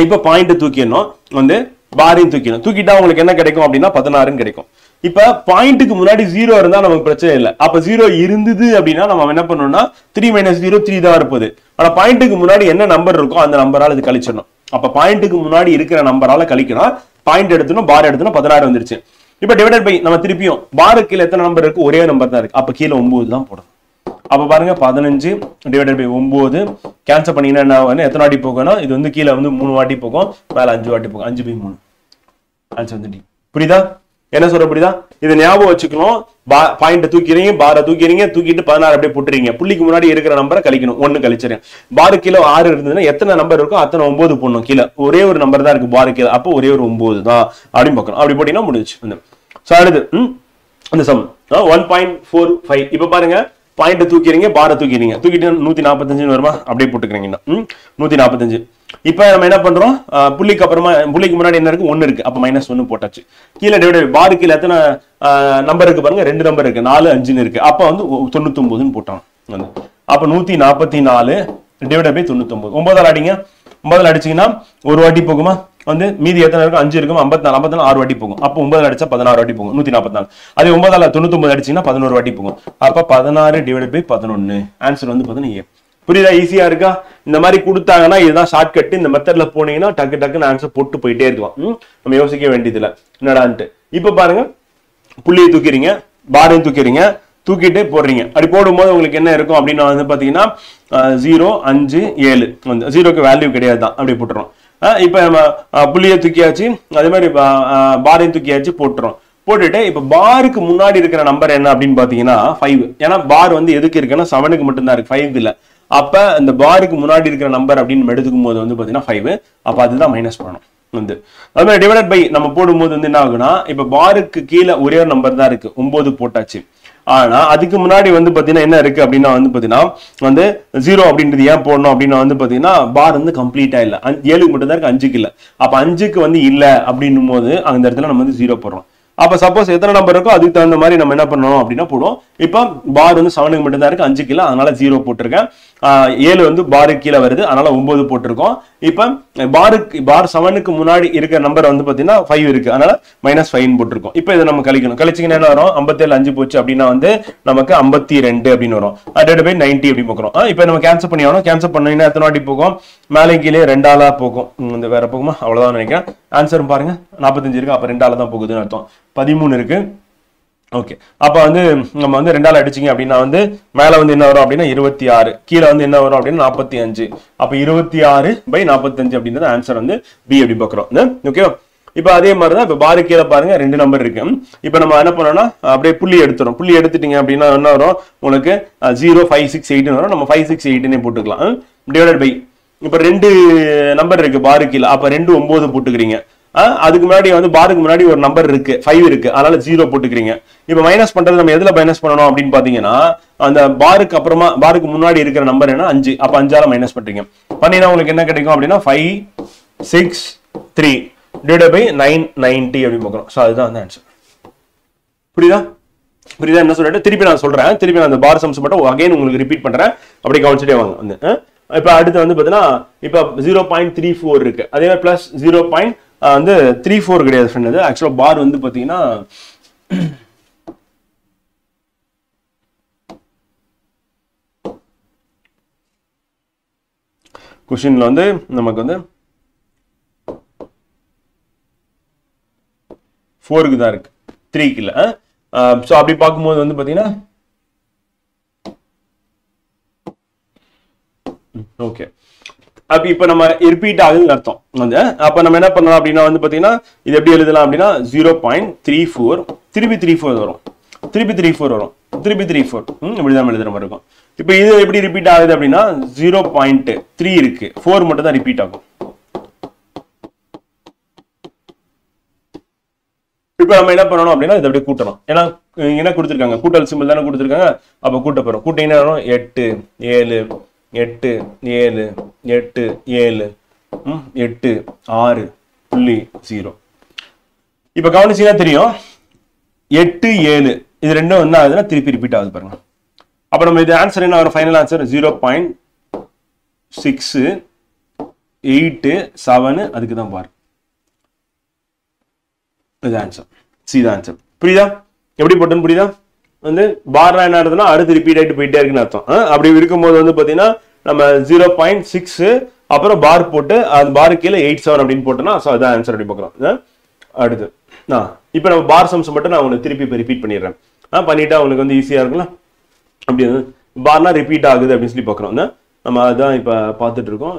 இப்ப பாயிண்ட் தூக்கிடணும், வந்து பாரையும் தூக்கிட்டா உங்களுக்கு என்ன கிடைக்கும் அப்படின்னா 16 கிடைக்கும். இப்ப பாயிண்ட்டுக்கு முன்னாடி 0 இருந்தா நமக்கு பிரச்சனை இல்லை. அப்ப 0 இருந்தது அப்படின்னா நம்ம என்ன பண்ணணும்னா 3 - 0 3 தான் இருப்பது. ஆனா பாயிண்ட்டுக்கு முன்னாடி என்ன நம்பர் இருக்கோ அந்த நம்பரால இது கழிச்சிடணும். அப்ப பாயிண்ட்டுக்கு முன்னாடி இருக்கிற நம்பரால கழிக்கணும். பாயிண்ட் எடுத்தணும், பார் எடுத்தணும், 16 வந்துருச்சு. இப்ப டிவைடட் பை நம்ம திருப்பியும் பாருக்கு கீழே எத்தனை நம்பர் இருக்கு? ஒரே நம்பர் தான் இருக்கு. அப்ப கீழே 9 தான் போடணும். அப்ப பாருங்க 15 டிவைடட் பை 9 கேன்சல் பண்ணீங்கன்னா என்ன ஆகும்? எத்தனை வாட்டி போகணும்? இது வந்து கீழே வந்து 3 வாட்டி போகும், மேல 5 வாட்டி போகும். 5/3 ஆன்சர் வந்து D. புரியுதா? என்ன சொல்ற புரியுதா? இதை ஞாபகம் வச்சுக்கணும். பாயிண்ட் தூக்கிறீங்க, பாரை தூக்கிட்டு 16 அப்படியே போட்டுறீங்க. புள்ளிக்கு முன்னாடி இருக்கிற நம்பரை கழிக்கணும். 1 கழிச்சிருங்க. பாரு கீழே 6 இருந்ததுன்னா எத்தனை நம்பர் இருக்கோ அத்தனை 9 போடணும். கீழே ஒரே ஒரு நம்பர் தான் இருக்கு பாரு கீழே, அப்போ ஒரே ஒரு 9 தான் அப்படின்னு பார்க்கணும். அப்படி போட்டீங்கன்னா முடிஞ்சு. அடுத்து அந்த சம் 1.45. இப்ப பாருங்க பாயிண்ட் தூக்கிறீங்க, பாரை தூக்கிட்டு 145 வருமா? அப்படியே போட்டுக்கிறீங்க 145. இப்ப நம்ம என்ன பண்றோம்? புள்ளிக்கு முன்னாடி என்ன இருக்கு? 1 இருக்கு. அப்ப -1 போட்டாச்சு. கீழே டிவைட் பாரு கீழே எத்தனை நம்பர் இருக்கு பாருங்க? 2 நம்பர் இருக்கு, 4 5 இருக்கு. அப்ப வந்து 99 போட்டோம். அப்ப 144 டிவைட் பை 99. 9ஆல அடிங்க. 9ஆல அடிச்சீங்கன்னா ஒரு வாட்டி போகுமா? வந்து மீதி எத்தனை இருக்கும்? 5 இருக்கும். 54 6 வாட்டி போகும். அப்போ 9ஆல அடிச்சா 16 வாட்டி போகும். 144. அதே 9ஆல 99 அடிச்சீங்கன்னா 11 வாட்டி போகும். அப்ப 16 டிவைட் பை 11. ஆன்சர் வந்து பாத்தீங்கன்னா A. புரியுதா? ஈஸியா இருக்கா? இந்த மாதிரி கொடுத்தாங்கன்னா இதுதான் ஷார்ட்கட். இந்த மெத்தட்ல போனீங்கன்னா டக்குன்னு ஆன்சர் போட்டு போயிட்டே இருக்கலாம். நம்ம யோசிக்க வேண்டியதில்லை என்னடான்ட்டு. இப்ப பாருங்க புள்ளியை தூக்கிறீங்க, பாரையும் தூக்கிட்டு போடுறீங்க. அப்படி போடும்போது உங்களுக்கு என்ன இருக்கும் அப்படின்னா வந்து பாத்தீங்கன்னா 0 5 7 வந்து 0க்கு வேல்யூ கிடையாது தான். அப்படி போட்டுறோம். இப்ப நம்ம புள்ளியை தூக்கியாச்சு, அதே மாதிரி பாரையும் தூக்கியாச்சு போட்டுறோம். போட்டுட்டு இப்ப பாருக்கு முன்னாடி இருக்கிற நம்பர் என்ன அப்படின்னு பாத்தீங்கன்னா 5. ஏன்னா பார் வந்து எதுக்கு இருக்குன்னா 7க்கு மட்டும்தான் இருக்கு, 5 இல்ல. அப்ப இந்த பாருக்கு முன்னாடி இருக்கிற நம்பர் அப்படின்னு எடுத்துக்கும் போது வந்து பாத்தீங்கன்னா 5. அப்ப அதுதான் மைனஸ் பண்ணணும். வந்து அது மாதிரி டிவைடட் பை நம்ம போடும்போது வந்து என்ன ஆகுனா இப்ப பாருக்கு கீழே ஒரே ஒரு நம்பர் தான் இருக்கு, 9 போட்டாச்சு. ஆனா அதுக்கு முன்னாடி வந்து பாத்தீங்கன்னா என்ன இருக்கு அப்படின்னா வந்து பாத்தீங்கன்னா வந்து 0 அப்படின்றது ஏன் போடணும் அப்படின்னா வந்து பாத்தீங்கன்னா பார் வந்து கம்ப்ளீட்டா இல்ல, 7க்கு மட்டும் தான் இருக்கு, 5க்கு இல்ல. அப்ப 5க்கு வந்து இல்ல அப்படின்னும் போது அந்த இடத்துல நம்ம வந்து 0 போடுறோம். அப்ப சப்போஸ் எத்தனை நம்பர் இருக்கோ அதுக்கு தகுந்த மாதிரி நம்ம என்ன பண்ணணும் அப்படின்னா போடுவோம். இப்ப பார் வந்து 7க்கு மட்டும் தான் இருக்கு, 5க்கு இல்ல, அதனால 0 போட்டிருக்கேன். 7 வந்து பாருக்கு கீழே வருது, அதனால 9 போட்டிருக்கோம். இப்ப பார் 7க்கு முன்னாடி இருக்கிற நம்பர் வந்து பாத்தீங்கன்னா 5 இருக்கு, அதனால -5 போட்டிருக்கோம். இப்ப இதை நம்ம கழிக்கணும். கழிச்சிங்கன்னா என்ன வரும்? 57 5 போச்சு அப்படின்னா வந்து நமக்கு 52 அப்படின்னு வரும். டிவைடட் பை 90 அப்படி போக்குறோம். இப்ப நம்ம கேன்சல் பண்ணி ஆகணும். கேன்சல் பண்ணீங்கன்னா எத்தனை வாட்டி போகும்? மேலே கீழே 2ஆல போகும். இந்த வேற போகுமா? அவ்வளவுதான் நினைக்கிறேன். ஆன்சர் பாருங்க 45 இருக்கு, அப்ப 2ஆல தான் போகுதுன்னு அர்த்தம். 13 இருக்கு. ஓகே, அப்ப வந்து நம்ம வந்து 2ஆல அடிச்சீங்க அப்படின்னா வந்து மேல வந்து என்ன வரும் அப்படின்னா 26, கீழே வந்து என்ன வரும் அப்படின்னா 45. அப்ப 26/45 அப்படின்றது ஆன்சர் வந்து B அப்படி பார்க்கிறோம். ஓகே, இப்போ அதே மாதிரி தான் இப்போ பாரு கீழே பாருங்க 2 நம்பர் இருக்கு. இப்போ நம்ம என்ன பண்ணோம்னா அப்படியே புள்ளி எடுத்துரும். புள்ளி எடுத்துட்டீங்க அப்படின்னா என்ன வரும் உங்களுக்கு 0 5 6 8 வரும். நம்ம 5 6 8 போட்டுக்கலாம். டிவைடட் பை இப்போ 2 நம்பர் இருக்கு பாரு கீழே, அப்ப 2 9 போட்டுக்கிறீங்க. அதுக்கு முன்னாடி வந்து பாருக்கு முன்னாடி ஒரு நம்பர் இருக்கு 5 இருக்கு, அதனால 0 போட்டுக்கிறீங்க. இப்ப மைனஸ் பண்றது நம்ம எதுல மைனஸ் பண்ணணும் அப்படின்னு பாத்தீங்கன்னா அந்த பாருக்கு அப்புறமா பாருக்கு முன்னாடி இருக்கிற நம்பர் என்ன 5, அப்ப 5ஆல மைனஸ் பண்றீங்க. பண்ணினா உங்களுக்கு என்ன கிடைக்கும் அப்படின்னா 5 6 3 டிவைடட் பை 990 அப்படின்னு பார்க்கறோம். சோ அதுதான் அந்த ஆன்சர். புரியுதா? புரியுதா என்ன சொல்லிட்டு திருப்பி நான் சொல்றேன். திருப்பி நான் அந்த பார் சம்ஸ் மட்டும் அகைன் உங்களுக்கு ரிப்பீட் பண்றேன். அப்படி கவனிச்சுட்டே வாங்க வந்து. இப்ப அடுத்து வந்து பாத்தீங்கன்னா இப்ப 0.34 இருக்கு. அதே மாதிரி பிளஸ் 0.34 கிடையாது ஃப்ரெண்ட். அது ஆக்சுவலா பார் வந்து பாத்தீங்கன்னா क्वेश्चनல வந்து நமக்கு வந்து 4க்கு தான் இருக்கு, 3க்கு இல்ல. சோ அப்படி பாக்கும்போது வந்து பாத்தீங்கன்னா ஓகே அப்ப இப்ப நம்ம ரிப்பீட் ஆகுதுன்னு அர்த்தம் வந்து. அப்ப நம்ம என்ன பண்ணலாம் அப்படின்னா வந்து பாத்தீங்கன்னா இது எப்படி எழுதலாம் அப்படின்னா 0.34 திருப்பி 34 வரும், திருப்பி 34 வரும், திருப்பி 34 இப்படிதான் எழுதுற மாதிரி இருக்கும். இப்ப இது எப்படி ரிப்பீட் ஆகுது அப்படின்னா 0.3 இருக்கு, 4 மட்டும் தான் ரிப்பீட் ஆகும். இப்ப நம்ம என்ன பண்ணணும் அப்படின்னா இதை அப்படியே கூட்டணும். ஏன்னா என்ன கொடுத்துருக்காங்க, கூட்டல் சிம்பிள் தானே கொடுத்துருக்காங்க. அப்ப கூட்ட போறோம். கூட்டிங்கன்னா 8 7 8 7 8 7 8 6.0. இப்ப கவனிச்சீங்கன்னா தெரியும் 8 7 இது ரெண்டும் என்ன ஆகுதுன்னா திருப்பி ரிப்பீட் ஆகுது பாருங்க. அப்ப நம்ம இது ஆன்சர் என்ன வரும், ஃபைனல் ஆன்சர் 0.687 அதுக்கு தான் பாரு. இது ஆன்சர், சி தான் ஆன்சர். புரியுதா எப்படி போட்டுன்னு? புரியுதா வந்து பார்னா என்ன ஆகுதுன்னா அடுத்து ரிப்பீட் ஆகிட்டு போயிட்டே இருக்குன்னு அர்த்தம். அப்படி இருக்கும்போது வந்து பாத்தீங்கன்னா நம்ம 0.6 அப்புறம் பார் போட்டு அது பாரு கீழே 87 அப்படின்னு போட்டோம்னா அதான் ஆன்சர் அப்படி பார்க்குறோம். அடுத்து இப்போ நம்ம பார் சம்ஸ் மட்டும் நான் உங்களுக்கு திருப்பி இப்போ ரிப்பீட் பண்ணிடுறேன். பண்ணிட்டா உங்களுக்கு வந்து ஈஸியா இருக்குல்ல. அப்படி பார்னா ரிப்பீட் ஆகுது அப்படின்னு சொல்லி பார்க்குறோம். நம்ம அதுதான் இப்போ பார்த்துட்டு இருக்கோம்.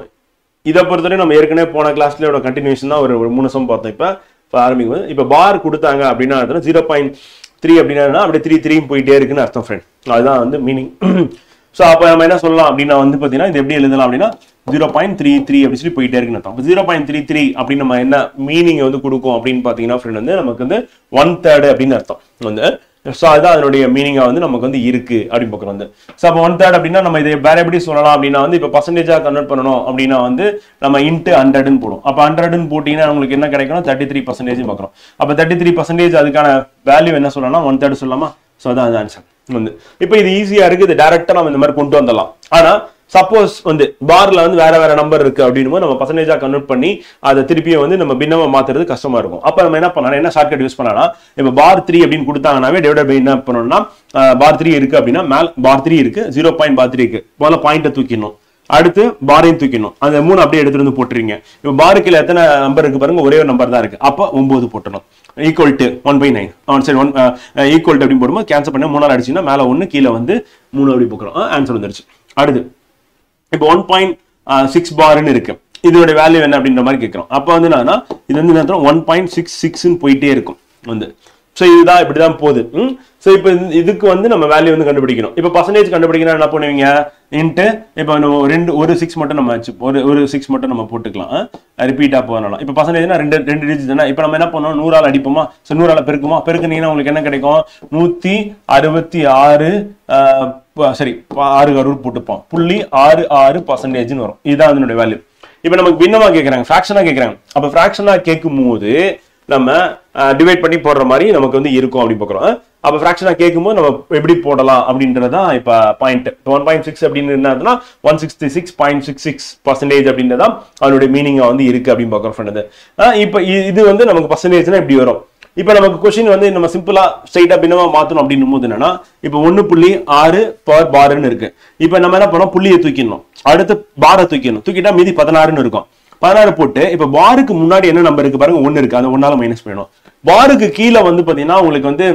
இதை பொறுத்தவரை நம்ம ஏற்கனவே போன கிளாஸ்ல கண்டினியூஷன் தான் ஒரு 3 சம் பார்த்தோம். இப்போ ஆரம்பிக்கும் இப்போ பார் கொடுத்தாங்க அப்படின்னா 0.3 அப்படின்னா அப்படியே 3 3 போயிட்டே இருக்குன்னு அர்த்தம் ஃப்ரெண்ட். அதுதான் வந்து மீனிங். ஸோ அப்போ நம்ம என்ன சொல்லலாம் அப்படின்னா வந்து பார்த்தீங்கன்னா இது எப்படி எழுதலாம் அப்படின்னா 0.33 அப்படின்னு சொல்லி போயிட்டே இருக்குன்னு அர்த்தம். 0.33 அப்படின்னு நம்ம என்ன மீனிங் வந்து கொடுக்கும் அப்படின்னு பார்த்தீங்கன்னா ஃப்ரெண்ட் வந்து நமக்கு வந்து 1/3 அப்படின்னு அர்த்தம் வந்து. ஸோ அதுதான் அதனுடைய மீனிங்கா வந்து நமக்கு வந்து இருக்கு அப்படின்னு பார்க்குறோம் வந்து. ஸோ அப்போ 1/3 அப்படின்னா நம்ம இதை வேற எப்படி சொல்லலாம் அப்படின்னா வந்து இப்போ பர்சன்டேஜா கன்வெர்ட் பண்ணணும் அப்படின்னா வந்து நம்ம இன்ட்டு 100ன்னு போடும். அப்போ 100ன்னு போட்டீங்கன்னா உங்களுக்கு என்ன கிடைக்கும் 33% பார்க்குறோம். அப்போ 33% அதுக்கான வேல்யூ என்ன சொல்லலாம்னா 1/3 சொல்லலாமா. ஸோ அதான் அது ஆன்சர் வந்து. இப்போ இது ஈஸியா இருக்கு, இது டைரக்டா நம்ம இந்த மாதிரி கொண்டு வந்துடலாம். ஆனா சப்போஸ் வந்து பார்ல வந்து வேற நம்பர் இருக்கு அப்படின்னு நம்ம பர்சன்டேஜா கன்வெர்ட் பண்ணி அதை திருப்பியும் வந்து நம்ம பின்னமா மாத்துறது கஷ்டமா இருக்கும். அப்ப நம்ம என்ன பண்ணலாம், என்ன ஷார்ட்கட் யூஸ் பண்ணலாம், இப்ப பார் 3 அப்படின்னு கொடுத்தாங்கன்னாவே டிவைடட் பை என்ன பண்ணணும்னா பார் 3 இருக்கு அப்படின்னா மேல பார் 3 இருக்கு 0.3 இருக்கு முதல்ல பாயிண்ட்டை தூக்கிடணும், அடுத்து பாரையும் தூக்கிடணும், அந்த 3 அப்படியே எடுத்துட்டு வந்து போட்டுறீங்க. இப்ப பாருக்குள்ள எத்தனை நம்பர் இருக்கு பாருங்க, ஒரே ஒரு நம்பர் தான் இருக்கு. அப்ப 9 போட்டணும். ஈக்குவல் டு 1/9 சரி ஈக்குவல் டு அப்படின்னு போடும்போது கேன்சல் பண்ண 3 அடிச்சுன்னா மேல 1 கீழே வந்து 3 அப்படி போக்குறோம். ஆன்சர் வந்துருச்சு. அடுத்து இப்போ 1.6 பார்னு இருக்கு, இதோட வேல்யூ என்ன அப்படின்ற மாதிரி கேட்கிறோம். அப்போ வந்து என்னன்னா இது வந்து என்ன 1.66 போயிட்டே இருக்கும் வந்து. ஸோ இதுதான் இப்படிதான் போகுது. ஸோ இப்போ இதுக்கு வந்து நம்ம வேல்யூ வந்து கண்டுபிடிக்கணும். இப்போ பர்சன்டேஜ் கண்டுபிடிக்கணும் என்ன பண்ணுவீங்க இன்ட்டு இப்போ ஒரு 6 மட்டும் நம்ம ஒரு 6 மட்டும் நம்ம போட்டுக்கலாம், ரிப்பீட்டா போகலாம். இப்போ பர்சன்டேஜ்னா ரெண்டு டிஜிட் தானே. இப்போ நம்ம என்ன பண்ணோம் 100ஆல் அடிப்போமா, ஸோ 100ஆல் பெருக்குமா, பெருக்குனீங்கன்னா உங்களுக்கு என்ன கிடைக்கும் 166 சரி 6 போட்டுப்போம் 0.66% வரும். இதுதான் அதனுடைய வேல்யூ. இப்போ நமக்கு பின்னமா கேட்கறாங்க, ஃபிராக்ஷனா கேட்கறாங்க. அப்போ ஃபிராக்ஷனா கேட்கும் போது நம்ம டிவைட் பண்ணி போடுற மாதிரி நமக்கு வந்து இருக்கும் அப்படி பார்க்குறோம். அப்போ ஃபிராக்ஷனா கேட்கும்போது நம்ம எப்படி போடலாம் அப்படின்றதான் இப்போ பாயிண்ட். 1.6 அப்படின்னு என்னதுன்னா 166.66% அப்படின்றதான் அதனுடைய மீனிங்கா வந்து இருக்கு அப்படின்னு பார்க்குறோம். இப்போ இது வந்து நமக்கு பர்சன்டேஜ்னா இப்படி வரும். இப்போ நமக்கு கொஸ்டின் வந்து நம்ம சிம்பிளா ஸ்ட்ரைட்டா பின்னமா மாத்தணும் அப்படின்னும் போது என்னன்னா இப்போ 1.6 பர் பார்னு இருக்கு. இப்போ நம்ம என்ன பண்ணோம் புள்ளியை தூக்கிடணும், அடுத்து பாரை தூக்கிட்டா மீதி 16ன்னு இருக்கும். 16 போட்டு இப்ப பாருக்கு முன்னாடி என்ன நம்பர் இருக்கு பாருங்க 1 இருக்கு, அந்த 1ஆல மைனஸ் பண்ணணும். பாருக்கு கீழே வந்து பாத்தீங்கன்னா உங்களுக்கு வந்து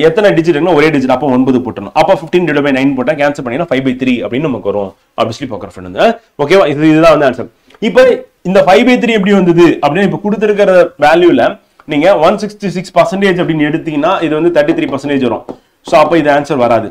எத்தனை டிஜிட் இருக்குன்னா ஒரே டிஜிட், அப்போ 9 போட்டணும். அப்போ 15/9 போட்டா கேன்சல் பண்ணினா 5/3 அப்படின்னு நமக்கு வரும் அப்படி சொல்லி பார்க்குறோம் ஃப்ரெண்ட். ஓகேவா, இதுதான் வந்து ஆன்சர். இப்போ இந்த 5/3 எப்படி வந்தது அப்படின்னா இப்போ கொடுத்துருக்கிற வேல்யூல நீங்க 166% அப்படின்னு எடுத்தீங்கன்னா இது வந்து 33% வரும். ஸோ அப்போ இது ஆன்சர் வராது.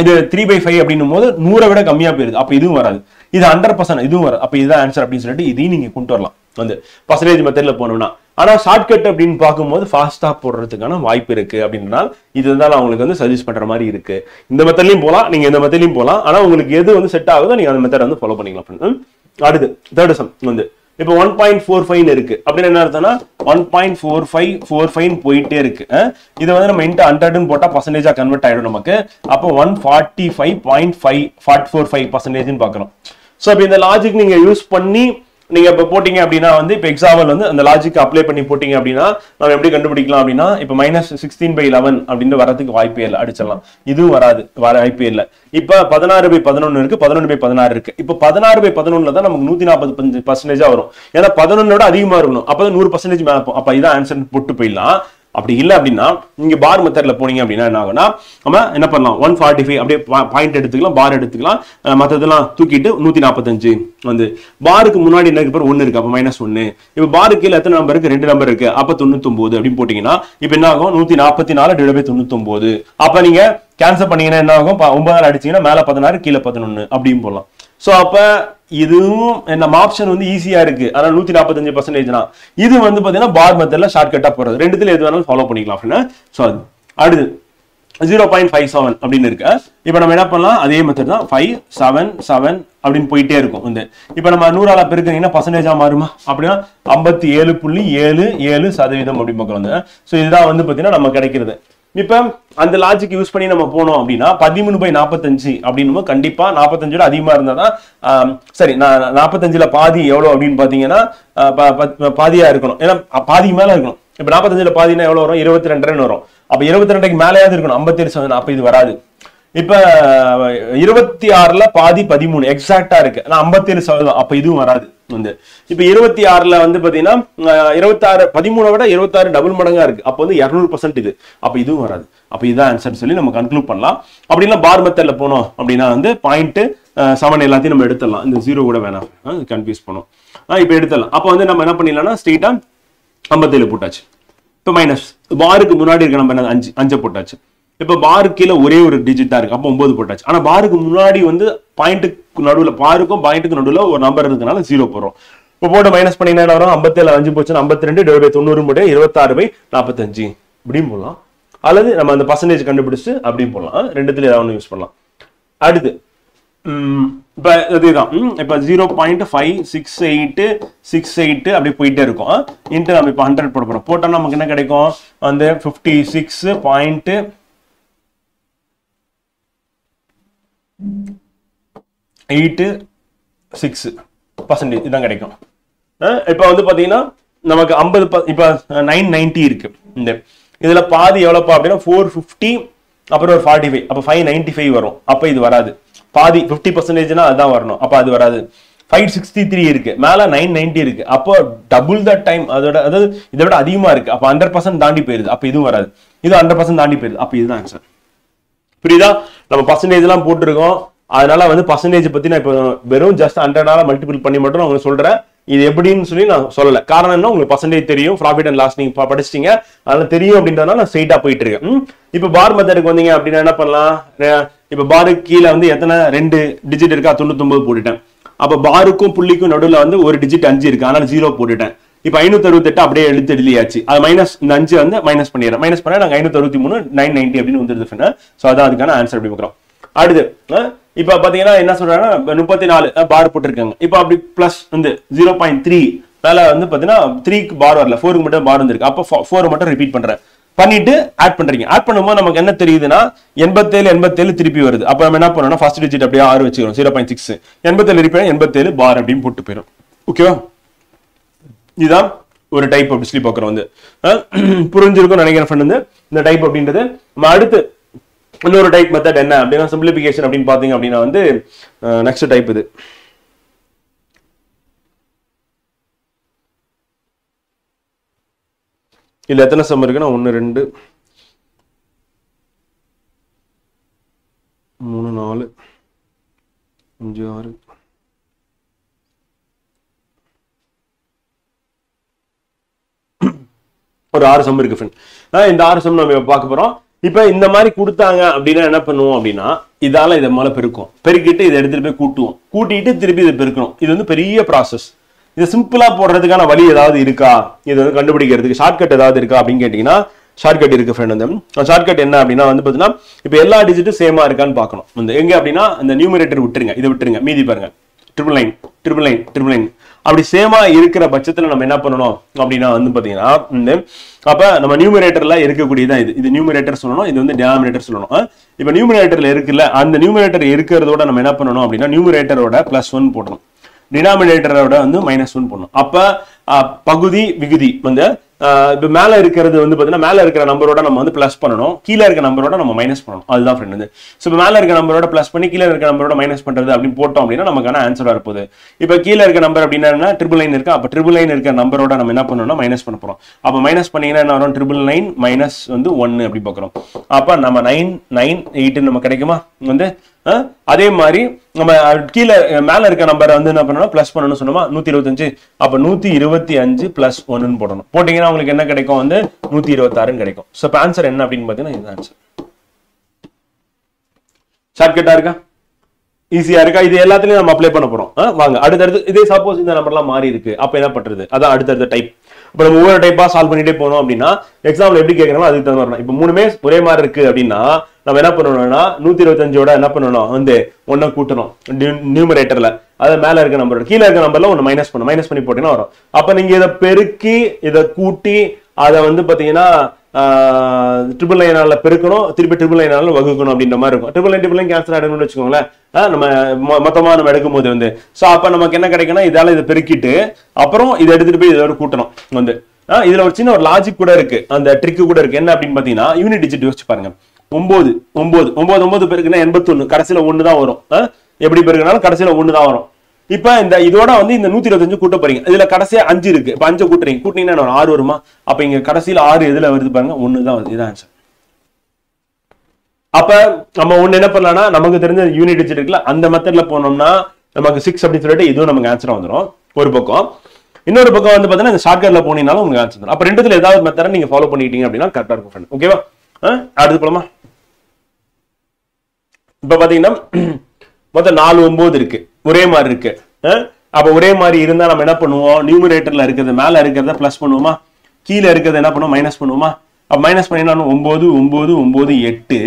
இது 3/5 அப்படின்னும் போது 100 விட கம்மியா போயிருது, அப்ப இதுவும் வராது. இது 100% இதுவும் வராது, அப்ப இதுதான் ஆன்சர் அப்படின்னு சொல்லிட்டு இதையும் நீங்க கொண்டு வரலாம் வந்து பர்சன்டேஜ் மெத்தட்ல போனோம்னா. ஆனா ஷார்ட்கட் அப்படின்னு பார்க்கும்போது ஃபாஸ்டா போடுறதுக்கான வாய்ப்பு இருக்கு அப்படின்னா இதுதான் நான் உங்களுக்கு வந்து சஜஸ்ட் பண்ற மாதிரி இருக்கு. இந்த மெத்தட்லயும் போலாம், நீங்க இந்த மெத்தட்லயும் போலாம். ஆனா உங்களுக்கு எது வந்து செட் ஆகுதோ நீங்க அந்த மெத்தட் வந்து ஃபாலோ பண்ணிக்கலாம். அடுத்து தேர்ட் சம் வந்து இப்போ 1.45 இருக்கு அப்படின்னு என்ன அர்த்தம்னா 1.4545 போயிட்டே இருக்கு. இதை வந்து நம்ம இன்ட்டு 100 போட்டா பர்சன்டேஜா கன்வெர்ட் ஆயிடும் நமக்கு. அப்போ 145.545% பாக்குறோம். ஸோ இப்போ இந்த லாஜிக் நீங்க யூஸ் பண்ணி நீங்க இப்ப போட்டீங்க அப்படின்னா வந்து இப்ப எக்ஸாம்பிள் வந்து அந்த லாஜிக் அப்ளை பண்ணி போட்டீங்க அப்படின்னா நம்ம எப்படி கண்டுபிடிக்கலாம் அப்படின்னா இப்ப -16/11 அப்படின்னு வரதுக்கு வாய்ப்பே இல்லை, அடிச்சிடலாம். இதுவும் வராது, வாய்ப்பே இல்லை. இப்ப 16/11 இருக்கு, 11/16 இருக்கு. இப்ப 16/11 தான் நமக்கு 145% வரும். ஏன்னா 11 அதிகமா இருக்கணும், அப்பதான் 100% மேல இருக்கும். அப்ப இதான் ஆன்சர் போட்டு போயிடலாம். அப்படி இல்லை அப்படின்னா நீங்க பார் மெத்தட்ல போனீங்க அப்படின்னா என்ன ஆகும்னா நம்ம என்ன பண்ணலாம் 145 அப்படியே பாயிண்ட் எடுத்துக்கலாம், பார் எடுத்துக்கலாம், மற்றதெல்லாம் தூக்கிட்டு 145 வந்து பாருக்கு முன்னாடி என்ன இருக்கு 1 இருக்கு, அப்ப -1. இப்ப பாருக்கு கீழே எத்தனை நம்பர் இருக்கு, 2 நம்பர் இருக்கு, அப்ப 99 அப்படின்னு போட்டீங்கன்னா இப்ப என்ன ஆகும் 144/99. அப்ப நீங்க கேன்சல் பண்ணீங்கன்னா என்ன ஆகும் 9 அடிச்சீங்கன்னா மேல 16 கீழே 11 அப்படின்னு போடலாம். சோ அப்ப இதுவும் நம்ம ஆப்ஷன் வந்து ஈஸியா இருக்கு. அதனால 145%. இது வந்து பாத்தீங்கன்னா பார் மெத்தட்ல ஷார்ட்கட்டா போறது. ரெண்டுத்துல எது வேணாலும் ஃபாலோ பண்ணிக்கலாம் அப்படின்னா. சோ அது அடுத்து 0.57 அப்படின்னு இருக்கு. இப்ப நம்ம என்ன பண்ணலாம் அதே மெத்தட் தான் 577 அப்படின்னு போயிட்டே இருக்கும். வந்து இப்ப நம்ம 100ஆல பெருக்குறீங்கன்னா பர்சன்டேஜா மாறுமா அப்படின்னா 57.77% அப்படின்னு பார்க்கணும். சோ இதுதான் வந்து பாத்தீங்கன்னா நம்ம கிடைக்கிறது. இப்ப அந்த லாஜிக் யூஸ் பண்ணி நம்ம போனோம் அப்படின்னா 13/45 அப்படின்னு கண்டிப்பா 45 அதிகமா இருந்தாதான் சரி. 45ல பாதி எவ்வளவு அப்படின்னு பாத்தீங்கன்னா பாதியா இருக்கணும், ஏன்னா பாதி மேல இருக்கணும். இப்ப 45ல பாதினா எவ்வளவு வரும் 22 வரும். அப்ப 22க்கு மேலேயாவது இருக்கணும் 57%. அப்ப இது வராது. இப்ப 26ல பாதி 13 எக்ஸாக்டா இருக்கு, ஆனா 57%. அப்ப இதுவும் வராது. வந்து இப்ப 26ல வந்து பாத்தீங்கன்னா 26 13 விட 26 டபுள் மடங்கா இருக்கு, அப்ப வந்து 200% இது. அப்ப இதுவும் வராது. அப்ப இதுதான் ஆன்சர் சொல்லி நம்ம கன்க்ளூட் பண்ணலாம். அப்படின்னா பார் மெத்தட்ல போனோம் அப்படின்னா வந்து 0.7 எல்லாத்தையும் நம்ம எடுத்துடலாம். இந்த 0 கூட வேணாம், கன்ஃபியூஸ் பண்ணும். இப்ப எடுத்துடலாம். அப்ப வந்து நம்ம என்ன பண்ணிடலாம்னா ஸ்ட்ரெயிட்டா 57 போட்டாச்சு. இப்ப மைனஸ் பாருக்கு முன்னாடி இருக்க நம்ம 5 போட்டாச்சு. இப்ப பாருக்கு கீழே ஒரே ஒரு டிஜிட் தான் இருக்கு, அப்ப 9 போட்டாச்சு. ஆனா பாருக்கு முன்னாடி வந்து பாயிண்ட்டுக்கு நடுவுல பாருக்கும் பாயிண்ட்டுக்கு நடுவுல ஒரு நம்பர் இருக்கிறதுனால 0 போடுறோம். இப்போ போட்டு மைனஸ் பண்ணீங்கன்னா என்ன வரும் 57 5 போச்சுன்னா 52/90 போட்டு 26/45 இப்படியும் போடலாம். அல்லது நம்ம அந்த பர்சன்டேஜ் கண்டுபிடிச்சு அப்படியும் போடலாம். ரெண்டுத்துல ஏதாவது ஒன்று யூஸ் பண்ணலாம். அடுத்து இப்ப இதுதான் இப்ப 0.56868 அப்படி போயிட்டே இருக்கும். இன்ட்டு நம்ம இப்ப 100 போட போறோம். போட்டோம்னா நமக்கு என்ன கிடைக்கும் வந்து 56.86% இதான் கிடைக்கும். இப்ப வந்து பாத்தீங்கன்னா நமக்கு 50 இப்ப 990 இருக்கு. இந்த இதுல பாதி எவ்வளவுப்பா அப்படின்னா 450 அப்புறம் ஒரு 45, அப்ப 595 வரும். அப்ப இது வராது. பாதி 50%னா அதுதான் வரணும், அப்ப அது வராது. 563 இருக்கு, மேல 990 இருக்கு, அப்போ டபுள் த டைம் அதோட அதாவது இதை விட அதிகமா இருக்கு, அப்ப 100% தாண்டி போயிருது. அப்ப இதுவும் வராது. இது 100% தாண்டி போயிருது. அப்ப இதுதான் ஆன்சர். புரியுதா? நம்ம பர்சன்டேஜ் எல்லாம் போட்டிருக்கோம். அதனால வந்து பர்சன்டேஜ் பத்தி நான் இப்போ வெறும் ஜஸ்ட் 100ஆல மல்டிபிள் பண்ணி மட்டும் நான் உங்களுக்கு சொல்றேன். இது எப்படின்னு சொல்லி நான் சொல்லல. காரணம் என்ன, உங்களுக்கு பர்சன்டேஜ் தெரியும், ப்ராஃபிட் அண்ட் லாஸ் நீங்க படிச்சிட்டீங்க, அதனால தெரியும் அப்படின்றதுனால நான் ஸ்ட்ரெயிட்டா போயிட்டு இருக்கேன். இப்ப பார் மெத்தடுக்கு வந்தீங்க அப்படின்னா என்ன பண்ணலாம், இப்ப பாருக்கு கீழே வந்து எத்தனை 2 டிஜிட் இருக்கா 99 போட்டுட்டேன். அப்ப பாருக்கும் புள்ளிக்கும் நடுவில் வந்து ஒரு டிஜிட் 5 இருக்கு, அதனால 0 போட்டுட்டேன். இப்ப 568 அப்படியே எழுதியாச்சு. அது மைனஸ் இந்த 5 வந்து மைனஸ் பண்ணிடுறேன். மைனஸ் பண்ணா நாங்க 563 990 அப்படின்னு வந்துருது. சோ அதான் அதுக்கான ஆன்சர் அப்படி பார்க்கிறோம். அடுத்து இப்ப பாத்தீங்கன்னா என்ன சொல்றாங்கன்னா 34 பார் போட்டிருக்காங்க. இப்ப அப்படி பிளஸ் வந்து 0.3 மேல வந்து பாத்தீங்கன்னா 3க்கு பார் வரல, 4க்கு மட்டும் பார் வந்திருக்கு. அப்ப 4 மட்டும் ரிப்பீட் பண்றேன். பண்ணிட்டு ஆட் பண்றீங்க. ஆட் பண்ணும்போது நமக்கு என்ன தெரியுதுன்னா 87 திருப்பி வருது. அப்ப நம்ம என்ன பண்ணோம்னா ஃபர்ஸ்ட் டிஜிட் அப்படியே 6 வச்சுக்கிறோம். 0.6 87 ரிப்பீட் 87 பார் அப்படின்னு போட்டு போயிடும். ஓகேவா? இதுதான் ஒரு டைப் அப்படி சொல்லி பார்க்குறோம். வந்து புரிஞ்சிருக்கும் நினைக்கிறேன் ஃப்ரெண்ட். வந்து இந்த டைப் அப்படின்றது நம்ம அடுத்து இன்னொரு டைப் மெத்தட் என்ன அப்படின்னா சிம்பிளிஃபிகேஷன் அப்படின்னு பாத்தீங்க அப்படின்னா வந்து நெக்ஸ்ட் டைப் இது. இல்ல எத்தனை சம் இருக்குன்னா 1 2 3 4 5 6 ஒரு 6 சம் இருக்கு ஃப்ரெண்ட். இந்த 6 சம் நம்ம பார்க்க போறோம். இப்ப இந்த மாதிரி கொடுத்தாங்க அப்படின்னா என்ன பண்ணுவோம் அப்படின்னா இதால இதை மேல பெருக்கும், பெருக்கிட்டு இதை எடுத்துட்டு போய் கூட்டுவோம், கூட்டிட்டு திருப்பி இதை பெருக்கணும். இது வந்து பெரிய ப்ராசஸ். இது சிம்பிளா போடுறதுக்கான வழி ஏதாவது இருக்கா, இது வந்து கண்டுபிடிக்கிறதுக்கு ஷார்ட்கட் ஏதாவது இருக்கா அப்படின்னு கேட்டீங்கன்னா ஷார்ட்கட் இருக்கு ஃப்ரெண்ட். வந்து ஷார்ட்கட் என்ன அப்படின்னா வந்து பாத்தீங்கன்னா இப்ப எல்லா டிஜிட்டும் சேமா இருக்கான்னு பார்க்கணும். வந்து எங்க அப்படின்னா இந்த நியூமரேட்டர் விட்டுருங்க, இதை விட்டுருங்க, மீதி பாருங்க triple line triple line triple line அப்படி சேமா இருக்கிற பட்சத்துல நம்ம என்ன பண்ணணும் அப்படின்னா வந்து பாத்தீங்கன்னா அப்ப நம்ம நியூமரேட்டர்ல இருக்கக்கூடியதான் இது நியூமரேட்டர் சொல்லணும், இது வந்து டினாமினேட்டர் சொல்லணும். இப்ப நியூமரேட்டர்ல இருக்குல்ல, அந்த நியூமரேட்டர் இருக்கிறதோட நம்ம என்ன பண்ணணும் அப்படின்னா நியூமரேட்டரோட +1 போடணும், டினாமினேட்டரோட வந்து -1 போடணும். அப்ப பகுதி விகுதி வந்து இப்ப மேல இருக்கிறது வந்து பாத்தீங்கன்னா மேல இருக்கிற நம்பரோட நம்ம வந்து பிளஸ் பண்ணணும், கீழே இருக்க நம்பரோட நம்ம மைனஸ் பண்ணணும். அதுதான் ஃப்ரெண்ட் வந்து. ஸோ இப்ப மேல இருக்க நம்பரோட பிளஸ் பண்ணி கீழே இருக்க நம்பரோட மைனஸ் பண்றது அப்படின்னு போட்டோம் அப்படின்னா நமக்கான ஆன்சரா இருப்போது. இப்ப கீழே இருக்க நம்பர் அப்படின்னா ட்ரிபிள் லைன் இருக்கு, அப்ப ட்ரிபிள் லைன் இருக்க நம்பரோட நம்ம என்ன பண்ணணும்னா மைனஸ் பண்ண போறோம். அப்ப மைனஸ் பண்ணீங்கன்னா என்ன வரும், ட்ரிபிள் லைன் மைனஸ் வந்து 1 அப்படி பாக்குறோம். அப்ப நம்ம 9 9 8 நம்ம கிடைக்குமா வந்து. அதே மாதிரி நம்ம கீழே மேல இருக்க நம்பரை வந்து என்ன பண்ணணும், பிளஸ் பண்ணணும் சொன்னோமா 125. அப்ப 125 + 1 போடணும். போட்டீங்கன்னா உங்களுக்கு என்ன கிடைக்கும் வந்து 126 கிடைக்கும். சோ இப்ப ஆன்சர் என்ன அப்படின்னு பாத்தீங்கன்னா இது ஆன்சர். ஷார்ட்கட்டா இருக்கா, ஈஸியா இருக்கா? இது எல்லாத்துலயும் நம்ம அப்ளை பண்ண போறோம். வாங்க அடுத்தடுத்து இதே சப்போஸ் இந்த நம்பர்லாம் மாறி இருக்கு, அப்ப என்ன பண்றது, அதான் அடுத்தடுத்த டைப். இப்ப நம்ம ஒவ்வொரு டைப்பா சால்வ் பண்ணிட்டே போனோம் அப்படின்னா எக்ஸாம்ல எப்படி கேட்கறாங்களோ அதுக்கு தகுந்த மாதிரி. இப்ப மூணுமே ஒரே மாதிரி இருக்கு அப்படின்னா நம்ம என்ன பண்ணணும்னா 125ஓட என்ன பண்ணணும் வந்து 1 கூட்டணும் நியூமரேட்டர்ல, அது மேல இருக்க நம்பரோட கீழே இருக்க நம்பர்ல 1 மைனஸ் பண்ணி போட்டீங்கன்னா வரும். அப்ப நீங்க இதை பெருக்கி இதை கூட்டி அதை வந்து பாத்தீங்கன்னா ட்ரிபிள் லைனால பெருக்கணும், திருப்பி ட்ரிபிள் லைனால வகுக்கணும் அப்படின்ற மாதிரி இருக்கும். ட்ரிபிள் லைன் கேன்சல் ஆயிடும்னு வச்சுக்கோங்களேன். நம்ம மொத்தமா நம்ம எடுக்கும் போது வந்து சோ அப்ப நமக்கு என்ன கிடைக்கும்னா இதால இதை பெருக்கிட்டு அப்புறம் இதை எடுத்துட்டு போய் இதோட கூட்டணும் வந்து. இதுல ஒரு சின்ன ஒரு லாஜிக் கூட இருக்கு, அந்த ட்ரிக் கூட இருக்கு. என்ன அப்படின்னு பாத்தீங்கன்னா யூனிட் டிஜிட் யோசிச்சு பாருங்க. 9 9 9 9 பெருக்குன்னா 81, கடைசியில 1 தான் வரும். எப்படி பெருக்குனாலும் கடைசியில 1 தான் வரும். இப்ப இந்த இதோட வந்து இந்த 125 கூட்ட போறீங்க, இதுல கடைசியா 5 இருக்கு, இப்ப 5 கூட்டுறீங்க, கூட்டினீங்கன்னா 6 வருமா? அப்ப இங்க கடைசியில 6 எதுல வருது பாருங்க, 1 தான் வருது. இதான் ஆன்சர். அப்ப நம்ம ஒண்ணு என்ன பண்ணலாம்னா நமக்கு தெரிஞ்ச யூனிட் டிஜிட் இருக்குல்ல, அந்த மெத்தட்ல போனோம்னா நமக்கு 6 அப்படின்னு சொல்லிட்டு இதுவும் நமக்கு ஆன்சரா வந்துடும் ஒரு பக்கம். இன்னொரு பக்கம் வந்து பாத்தீங்கன்னா இந்த ஷார்ட்கட்ல போனீங்கனாலும் உங்களுக்கு ஆன்சர் வரும். அப்ப ரெண்டுத்துல ஏதாவது மெத்தட நீங்க ஃபாலோ பண்ணிட்டீங்க அப்படின்னா கரெக்டா இருக்கும் ஃப்ரெண்ட். ஓகேவா? அடுத்து போலாமா? இப்ப பாத்தீங்கன்னா மொத்தம் 4 9 இருக்கு, ஒரே மாதிரி இருக்கு. அப்ப ஒரே மாதிரி இருந்தா நம்ம என்ன பண்ணுவோம், நியூமரேட்டர்ல இருக்கிறது மேல இருக்கிறத பிளஸ் பண்ணுவோமா, கீழே இருக்கிறத என்ன பண்ணுவோம் மைனஸ் பண்ணுவோமா. அப்ப மைனஸ் பண்ணினா 9 9 9 8,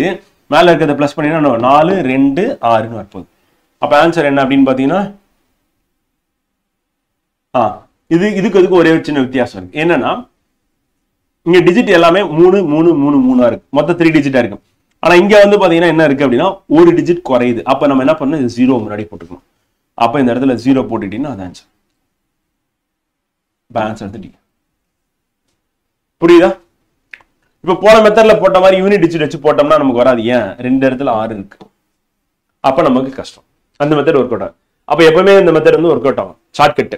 மேல இருக்கிறத பிளஸ் பண்ணினா 4 2 6ன்னு வரப்போகுது. அப்ப ஆன்சர் என்ன அப்படின்னு பாத்தீங்கன்னா இதுக்கு ஒரே சின்ன வித்தியாசம் இருக்கு. என்னன்னா இங்க டிஜிட் எல்லாமே 3 3 3 3 இருக்கு, மொத்தம் 3 டிஜிட்டா இருக்கு. ஆனா இங்க வந்து பாத்தீங்கன்னா என்ன இருக்கு அப்படின்னா ஒரு டிஜிட் குறையுது. அப்ப நம்ம என்ன பண்ணணும், 0 முன்னாடி போட்டுக்கணும். அப்ப இந்த இடத்துல 0 போட்டுட்டீங்கன்னா அது ஆன்சர். ஆன்சர் எடுத்துட்டீங்க. புரியுதா? இப்ப போன மெத்தட்ல போட்ட மாதிரி யூனிட் டிஜிட் வச்சு போட்டோம்னா நமக்கு வராது. ஏன், 2 இடத்துல 6 இருக்கு, அப்ப நமக்கு கஷ்டம். அந்த மெத்தட் ஒர்க் அவுட் ஆகும். அப்ப எப்பவுமே இந்த மெத்தட் வந்து ஒர்க் அவுட் ஆகும், ஷார்ட்கட்.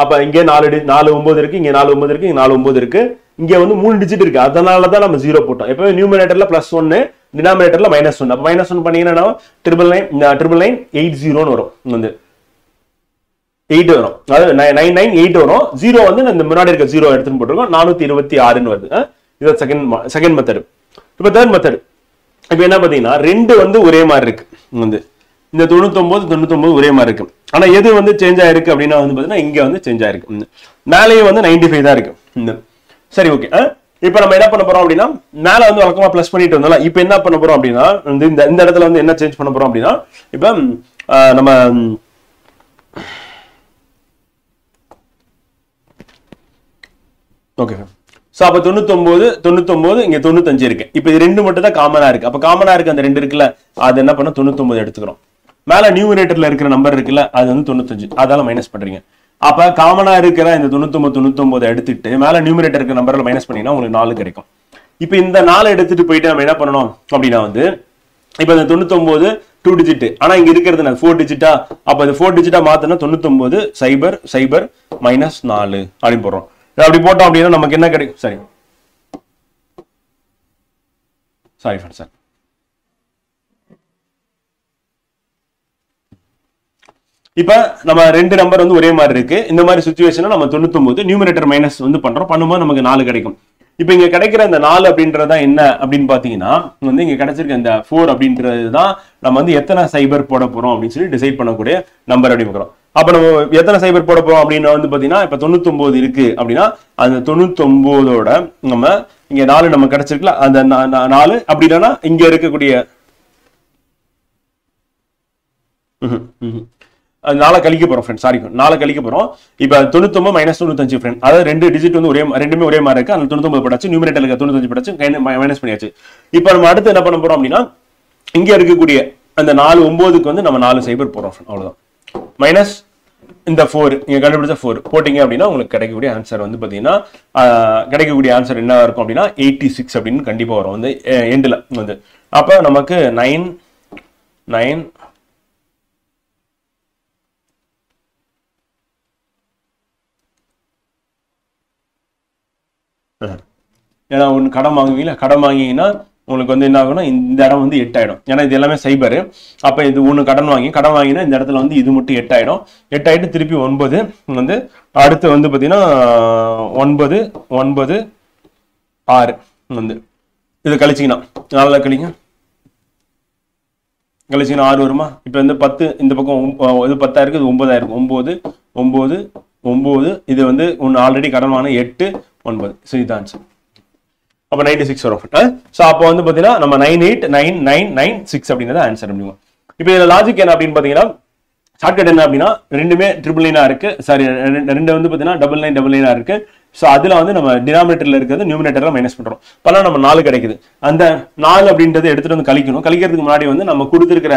அப்ப இங்க 4 9 இருக்கு, இங்க 4 9 இருக்கு, இங்க 4 9 இருக்கு, இங்க வந்து 3 டிஜிட் இருக்கு, அதனாலதான் நம்ம 0 போட்டோம். எப்பவுமே நியூமரேட்டர்ல +1, டினாமினேட்டர்ல -1. அப்ப -1 பண்ணீங்கன்னா ட்ரிபிள் லைன் 80 வரும், வந்து 8 வரும், அதாவது 998 வரும். 0 வந்து இந்த முன்னாடி இருக்க 0 எடுத்துன்னு போட்டிருக்கோம், 426ன்னு வருது. இது செகண்ட் மெத்தட். இப்ப தேர்ட் மெத்தட். இப்ப என்ன பாத்தீங்கன்னா 2 வந்து ஒரே மாதிரி இருக்கு, வந்து இந்த 99 99 ஒரே மாதிரி இருக்கு. ஆனா எது வந்து சேஞ்ச் ஆயிருக்கு அப்படின்னா வந்து பாத்தீங்கன்னா இங்க வந்து சேஞ்ச் ஆயிருக்கு, மேலேயே வந்து 95 தான் இருக்கு. சரி, ஓகே. இப்ப நம்ம என்ன பண்ண போறோம் அப்படின்னா மேல வந்து வழக்கமா பிளஸ் பண்ணிட்டு வந்தோம்ல, இப்ப என்ன பண்ண போறோம் அப்படின்னா இந்த இடத்துல வந்து என்ன சேஞ்ச் பண்ண போறோம் அப்படின்னா இப்ப நம்ம ஓகே. சோ அப்ப 99 இங்க 95 இருக்கு. இப்ப இது 2 மட்டும் தான் காமனா இருக்கு. அப்ப காமனா இருக்கு அந்த 2 இருக்குல்ல, அது என்ன பண்ண 99 எடுத்துக்கிறோம். மேல நியூமரேட்டர்ல இருக்கிற நம்பர் இருக்குல்ல, அது வந்து 95, அதால மைனஸ் பண்றீங்க. அப்ப காமனா இருக்கிற இந்த 99 எடுத்துட்டு மேல நியூமரேட்டர் இருக்கிற நம்பர்ல மைனஸ் பண்ணீங்கன்னா உங்களுக்கு 4 கிடைக்கும். இப்ப இந்த 4 எடுத்துட்டு போயிட்டு நம்ம என்ன பண்ணணும் அப்படின்னா வந்து இப்ப இந்த 99 2 டிஜிட், ஆனா இங்க இருக்கிறது 4 டிஜிட்டா. அப்ப இந்த 4 டிஜிட்டா மாத்தனா 99 0 0 -4 அப்படின்னு போடுறோம். அப்படி போட்டோம் அப்படின்னா நமக்கு என்ன கிடைக்கும், சாரி சார், இப்ப நம்ம 2 நம்பர் வந்து ஒரே மாதிரி இருக்கு. இந்த மாதிரி சிச்சுவேஷன்ல நம்ம 99 நியூமரேட்டர் மைனஸ் வந்து பண்ணும்போது நமக்கு 4 கிடைக்கும். இப்போ இங்க கிடைக்கிற இந்த 4 அப்படின்றதா என்ன அப்படின்னு பாத்தீங்கன்னா வந்து இங்க கிடைச்சிருக்க இந்த 4 அப்படின்றது தான் நம்ம வந்து எத்தனை சைபர் போட போறோம் அப்படின்னு சொல்லி டிசைட் பண்ணக்கூடிய நம்பர் அப்படின்னு பார்க்குறோம். அப்ப நம்ம எத்தனை சைபர் போட போறோம் அப்படின்னு வந்து பாத்தீங்கன்னா இப்ப 99 இருக்கு அப்படின்னா அந்த 99ஓட நம்ம இங்க 4 நம்ம கிடைச்சிருக்கல அந்த 4 அப்படி இல்லைன்னா இங்க இருக்கக்கூடிய 4 கழிக்க போறோம் ஃப்ரெண்ட். சாரி 4 கழிக்க போறோம். இப்ப 99 மைனஸ் 95 ஃப்ரெண்ட். அதாவது 2 டிஜிட் வந்து ரெண்டுமே ஒரே மாதிரி இருக்கு. அந்த 99 படாச்சு, நியூமரேட்டர்ல இருக்க 95 படாச்சு, மைனஸ் பண்ணியாச்சு. இப்ப நம்ம அடுத்து என்ன பண்ண போறோம் அப்படின்னா இங்க இருக்கக்கூடிய அந்த 4 9க்கு வந்து நம்ம 4 சைபர் போறோம் ஃப்ரெண்ட். அவ்வளவுதான். மைனஸ் இந்த 4 நீங்க கண்டுபிடிச்ச 4 போட்டீங்க அப்படின்னா உங்களுக்கு கிடைக்கக்கூடிய ஆன்சர் வந்து பாத்தீங்கன்னா கிடைக்கக்கூடிய ஆன்சர் என்ன இருக்கும் அப்படின்னா 86 அப்படின்னு கண்டிப்பா வரும் வந்து எண்ட்ல வந்து. அப்ப நமக்கு 9 9 ஏன்னா ஒன்று கடன் வாங்குவீங்களா, கடன் வாங்கிங்கன்னா உங்களுக்கு வந்து என்ன ஆகும்னா இந்த இடம் வந்து 8 ஆயிடும். ஏன்னா இது எல்லாமே சைபரு. அப்ப இது ஒன்று கடன் வாங்கினா இந்த இடத்துல வந்து இது மட்டும் 8 ஆயிடும். 8 ஆயிட்டு திருப்பி 9 வந்து அடுத்து வந்து பாத்தீங்கன்னா 9 9 6 வந்து இது கழிச்சிங்கன்னா 4 கழிச்சிங்கன்னா 6 வருமா. இப்ப வந்து 10 இந்த பக்கம் இது 10 இருக்கு, இது 9 இருக்கும். 9 9 9 இது வந்து ஒன்று ஆல்ரெடி கடன் வாங்கின 8 9. ஸோ இதுதான் ஆன்சர். அப்போ 96 வரும். ஸோ அப்போ வந்து பார்த்தீங்கன்னா நம்ம 989996 அப்படிங்கிறது ஆன்சர் அப்படிங்க. இப்போ இதில் லாஜிக் என்ன அப்படின்னு பார்த்தீங்கன்னா ஷார்ட்கட் என்ன அப்படின்னா ரெண்டுமே ட்ரிபிள் லைனா இருக்கு. சாரி ரெண்டு வந்து பார்த்தீங்கன்னா டபுள் லைனா இருக்கு. ஸோ அதில் வந்து நம்ம டினாமினேட்டர்ல இருக்கிறது நியூமினேட்டர்ல மைனஸ் பண்றோம். இப்போலாம் நம்ம 4 கிடைக்குது. அந்த 4 அப்படின்றது எடுத்துட்டு வந்து கழிக்கணும். கழிக்கிறதுக்கு முன்னாடி வந்து நம்ம கொடுத்துருக்கிற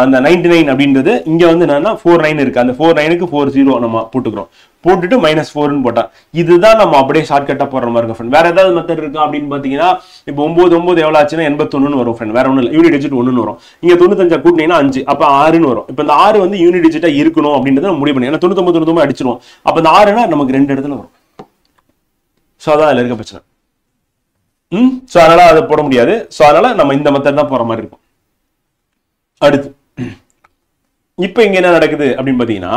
அந்த 99 அப்படின்றது இங்க வந்து என்னன்னா 49 இருக்கு. அந்த 49க்கு 40 நம்ம போட்டுக்கிறோம். போட்டுட்டு -4ன்னு போட்டா இதுதான் நம்ம அப்படியே ஷார்ட்கட்டா போடுற மாதிரி இருக்கும் ஃப்ரெண்ட். வேற ஏதாவது மெத்தட் இருக்கு அப்படின்னு பாத்தீங்கன்னா இப்போ 9 9 எவ்வளவு ஆச்சுன்னா 81 வரும் ஃப்ரெண்ட். வேற ஒன்றும் இல்லை, யூனிட் டிஜிட் 1 வரும். இங்க 95 கூட்டினீங்கன்னா 5, அப்ப 6ன்னு வரும். இப்போ இந்த 6 வந்து யூனிட் டிஜிட்டா இருக்கணும் அப்படின்றத நம்ம முடிவு பண்ணி, ஏன்னா 99 99 அடிச்சிருவோம். அப்ப இந்த 6னா நமக்கு 2 இடத்துல வரும். ஸோ அதான் அதில் இருக்க பிரச்சனை. ஸோ அதனால அதை போட முடியாது. ஸோ அதனால நம்ம இந்த மெத்தட் தான் போற மாதிரி இருக்கும். அடுத்து இப்போ இங்க என்ன நடக்குது அப்படின்னு பாத்தீங்கன்னா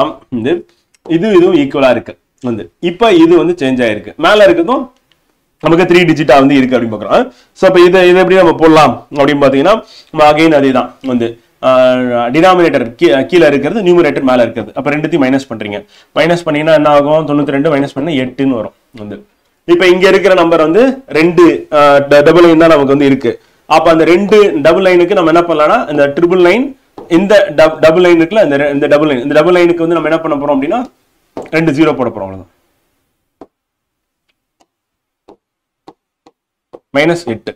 இதுவும் ஈக்குவலா இருக்கு வந்து. இப்ப இது வந்து சேஞ்ச் ஆயிருக்கு. மேல இருக்கிறதும் நமக்கு 3 டிஜிட்டா வந்து இருக்கு அப்படின்னு பாக்குறோம். ஸோ இப்போ இதை எப்படி நம்ம போடலாம் அப்படின்னு பாத்தீங்கன்னா அகைன் அதே தான் வந்து டினாமினேட்டர் கீழே இருக்கிறது, நியூமரேட்டர் மேல இருக்கிறது. அப்ப ரெண்டுத்தையும் மைனஸ் பண்றீங்க. மைனஸ் பண்ணீங்கன்னா என்ன ஆகும்? 92 மைனஸ் பண்ணா 8ன்னு வரும் வந்து. இப்ப இங்க இருக்கிற நம்பர் வந்து 2 டபுள் லைன் தான் நமக்கு வந்து இருக்கு. அப்ப அந்த 2 டபுள் லைனுக்கு நம்ம என்ன பண்ணலாம்னா இந்த ட்ரிபிள் லைன் இந்த டபுள் லைன் இருக்குல்ல, இந்த டபுள் லைனுக்கு வந்து நம்ம என்ன பண்ண போறோம் அப்படின்னா 2 0 போட போறோம். அவ்வளவுதான். -8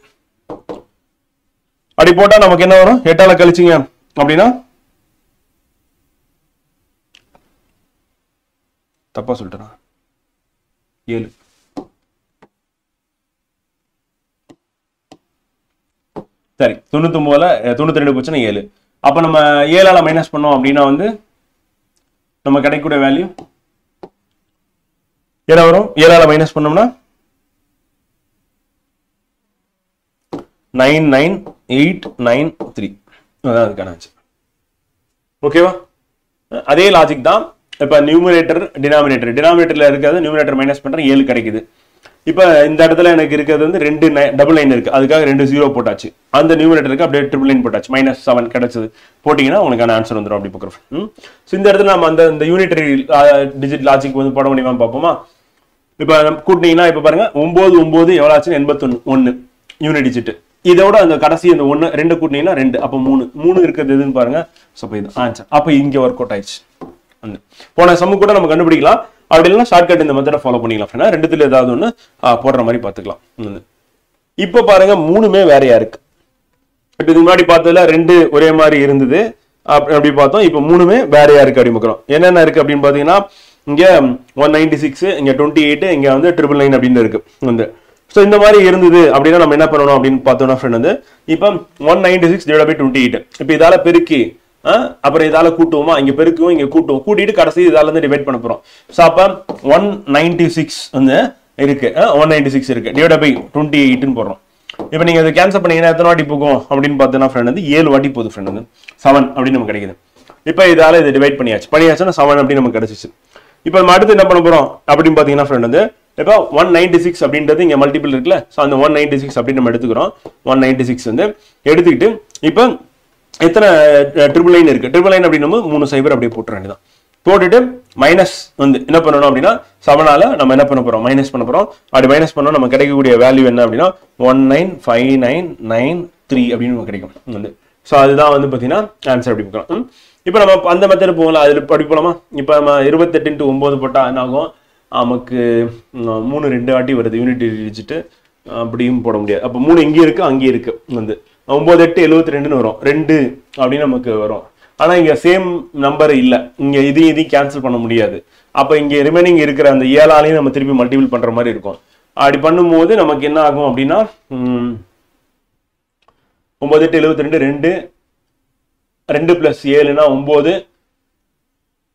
அப்படி போட்டா நமக்கு என்ன வரும்? 8ஆல கழிச்சிங்க அப்படின்னா தப்பா சொல்லிட்டேன் 7. சரி 99ல 92 போச்சுன்னா 7. அப்ப நம்ம 7ஆல மைனஸ் பண்ணோம் அப்படின்னா வந்து நம்ம கிடைக்கக்கூடிய வேல்யூ என்ன வரும்? 7ஆல மைனஸ் பண்ணோம்னா 99893. அதான் அதுக்கான ஆன்சர். ஓகேவா? அதே லாஜிக் தான். இப்ப நியூமரேட்டர் டினாமினேட்டர்ல இருக்கிறது நியூமரேட்டர் மைனஸ் பண்ற 7 கிடைக்குது. இப்ப இந்த இடத்துல எனக்கு இருக்கிறது வந்து 2 டபுள் லைன் இருக்கு. அதுக்காக 2 0 போட்டாச்சு. அந்த நியூமரேட்டருக்கு அப்படியே ட்ரிபிள் லைன் போட்டாச்சு. -7 கிடைச்சது. போட்டீங்கன்னா உங்களுக்கான ஆன்சர் வந்துடும். அப்படி பார்க்குறோம். ஸோ இந்த இடத்துல நம்ம அந்த யூனிட்டரி டிஜிட் லாஜிக் வந்து போட முடியுமா பார்ப்போமா? இப்ப கூட்டினீங்கன்னா இப்ப பாருங்க 9 9 எவ்வளவு ஆச்சுன்னு 81 யூனிட் டிஜிட். இதோட அந்த கடைசி அந்த 1 2 கூட்டினீங்கன்னா 2, அப்ப 3 இருக்கிறது எதுன்னு பாருங்க. ஸோ இது ஆன்சர். அப்ப இங்க ஒர்க் அவுட் ஆயிடுச்சு. போன சம்மு கூட நம்ம கண்டுபிடிக்கலாம். அப்படி இல்லைன்னா ஷார்ட்கட் இந்த மெத்தடை ஃபாலோ பண்ணிக்கலாம். ரெண்டுத்துல ஏதாவது ஒன்று போடுற மாதிரி பார்த்துக்கலாம். இப்போ பாருங்க 3மே வேறையா இருக்கு. இப்போ இது முன்னாடி பார்த்ததுல 2 ஒரே மாதிரி இருந்தது அப்படி பார்த்தோம். இப்போ 3மே வேறையா இருக்கு அப்படி பார்க்குறோம். என்னென்ன இருக்கு அப்படின்னு பார்த்தீங்கன்னா இங்க 196, இங்க 28, இங்க வந்து 999 அப்படின்னு இருக்கு வந்து. ஸோ இந்த மாதிரி இருந்தது அப்படின்னா நம்ம என்ன பண்ணணும் அப்படின்னு பார்த்தோம்னா ஃப்ரெண்ட் வந்து இப்போ 196 / 28. இப்போ இதால பெருக்கி அப்புறம் இதால கூட்டுவோமா? இங்க பெருக்குவோம், இங்க கூட்டுவோம். கூட்டிட்டு கடைசி இதால இருந்து டிவைட் பண்ண போறோம். ஸோ அப்ப 196 வந்து இருக்கு, 196 இருக்கு / 28ன்னு போடுறோம். இப்போ நீங்க அதை கேன்சல் பண்ணீங்கன்னா எத்தனை வாட்டி போகும் அப்படின்னு பார்த்தோன்னா ஃப்ரெண்ட் வந்து 7 வாட்டி போகுது ஃப்ரெண்ட் வந்து 7 அப்படின்னு நமக்கு கிடைக்குது. இப்போ இதால இதை டிவைட் பண்ணியாச்சுன்னா 7 அப்படின்னு நமக்கு கிடைச்சிச்சு. இப்போ நம்ம அடுத்து என்ன பண்ண போறோம் அப்படின்னு பாத்தீங்கன்னா ஃப்ரெண்ட் வந்து இப்போ 196 அப்படின்றது இங்க மல்டிபிள் இருக்குல்ல, ஸோ அந்த 196 அப்படின்னு நம்ம எடுத்துக்கிறோம். 196 வந்து எடுத்துக்கிட்டு இப்போ எத்தனை ட்ரிபிள் லைன் இருக்கு, ட்ரிபிள் லைன் அப்படின்னும் 3 0 அப்படியே போட்டுற வேண்டியதான். போட்டுட்டு மைனஸ் வந்து என்ன பண்ணணும் அப்படின்னா 7ஆல நம்ம என்ன பண்ண போறோம், மைனஸ் பண்ண போறோம். அப்படி மைனஸ் பண்ணோம் நம்ம கிடைக்கக்கூடிய வேல்யூ என்ன அப்படின்னா 1959993 அப்படின்னு நமக்கு கிடைக்கும் வந்து. ஸோ அதுதான் வந்து பார்த்தீங்கன்னா ஆன்சர் அப்படி பார்க்கலாம். இப்போ நம்ம அந்த மெத்தட் போகலாம், அதில் அப்படி போகலாமா? இப்போ நம்ம 28 × 9 போட்டால் என்ன ஆகும், நமக்கு 3 2 வாட்டி வருது யூனிட் டிஜிட்டு, அப்படியும் போட முடியாது. அப்போ 3 இங்கே இருக்கு அங்கேயும் இருக்கு வந்து 9 8 72ன்னு வரும், 2 அப்படின்னு நமக்கு வரும். ஆனால் இங்கே சேம் நம்பர் இல்லை, இங்கே இதையும் கேன்சல் பண்ண முடியாது. அப்போ இங்கே ரிமைனிங் இருக்கிற அந்த 7ஆலையும் நம்ம திருப்பி மல்டிபிள் பண்ணுற மாதிரி இருக்கும். அப்படி பண்ணும்போது நமக்கு என்ன ஆகும் அப்படின்னா 9 8 72 2 2 + 7னா 9,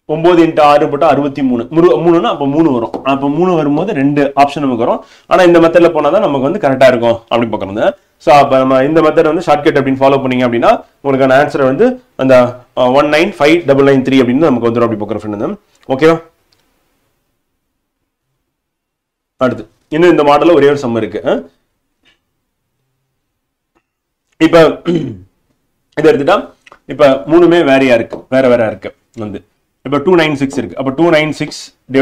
9 × 6 போட்டால் 63, 3னா அப்போ 3 வரும். அப்போ 3 வரும்போது 2 ஆப்ஷன் நமக்கு வரும். ஆனால் இந்த மெத்தடில் போனால் தான் நமக்கு வந்து கரெக்டாக இருக்கும் அப்படின்னு பார்க்கணும். ஸோ அப்போ நம்ம இந்த மெத்தட் வந்து ஷார்ட்கட் அப்படின்னு ஃபாலோ பண்ணீங்க அப்படின்னா உங்களுக்கான ஆன்சரை வந்து அந்த 1959993 அப்படின்னு நமக்கு வந்துடும் அப்படி பார்க்குற ஃப்ரெண்ட். ஓகேவா? அடுத்து இன்னும் இந்த மாடலில் ஒரே ஒரு சம் இருக்கு. இப்போ இதை எடுத்துட்டா இப்போ 3மே வேறையா இருக்கு, வேற இருக்கு வந்து. இப்போ 296 இருக்கு, அப்போ 296 /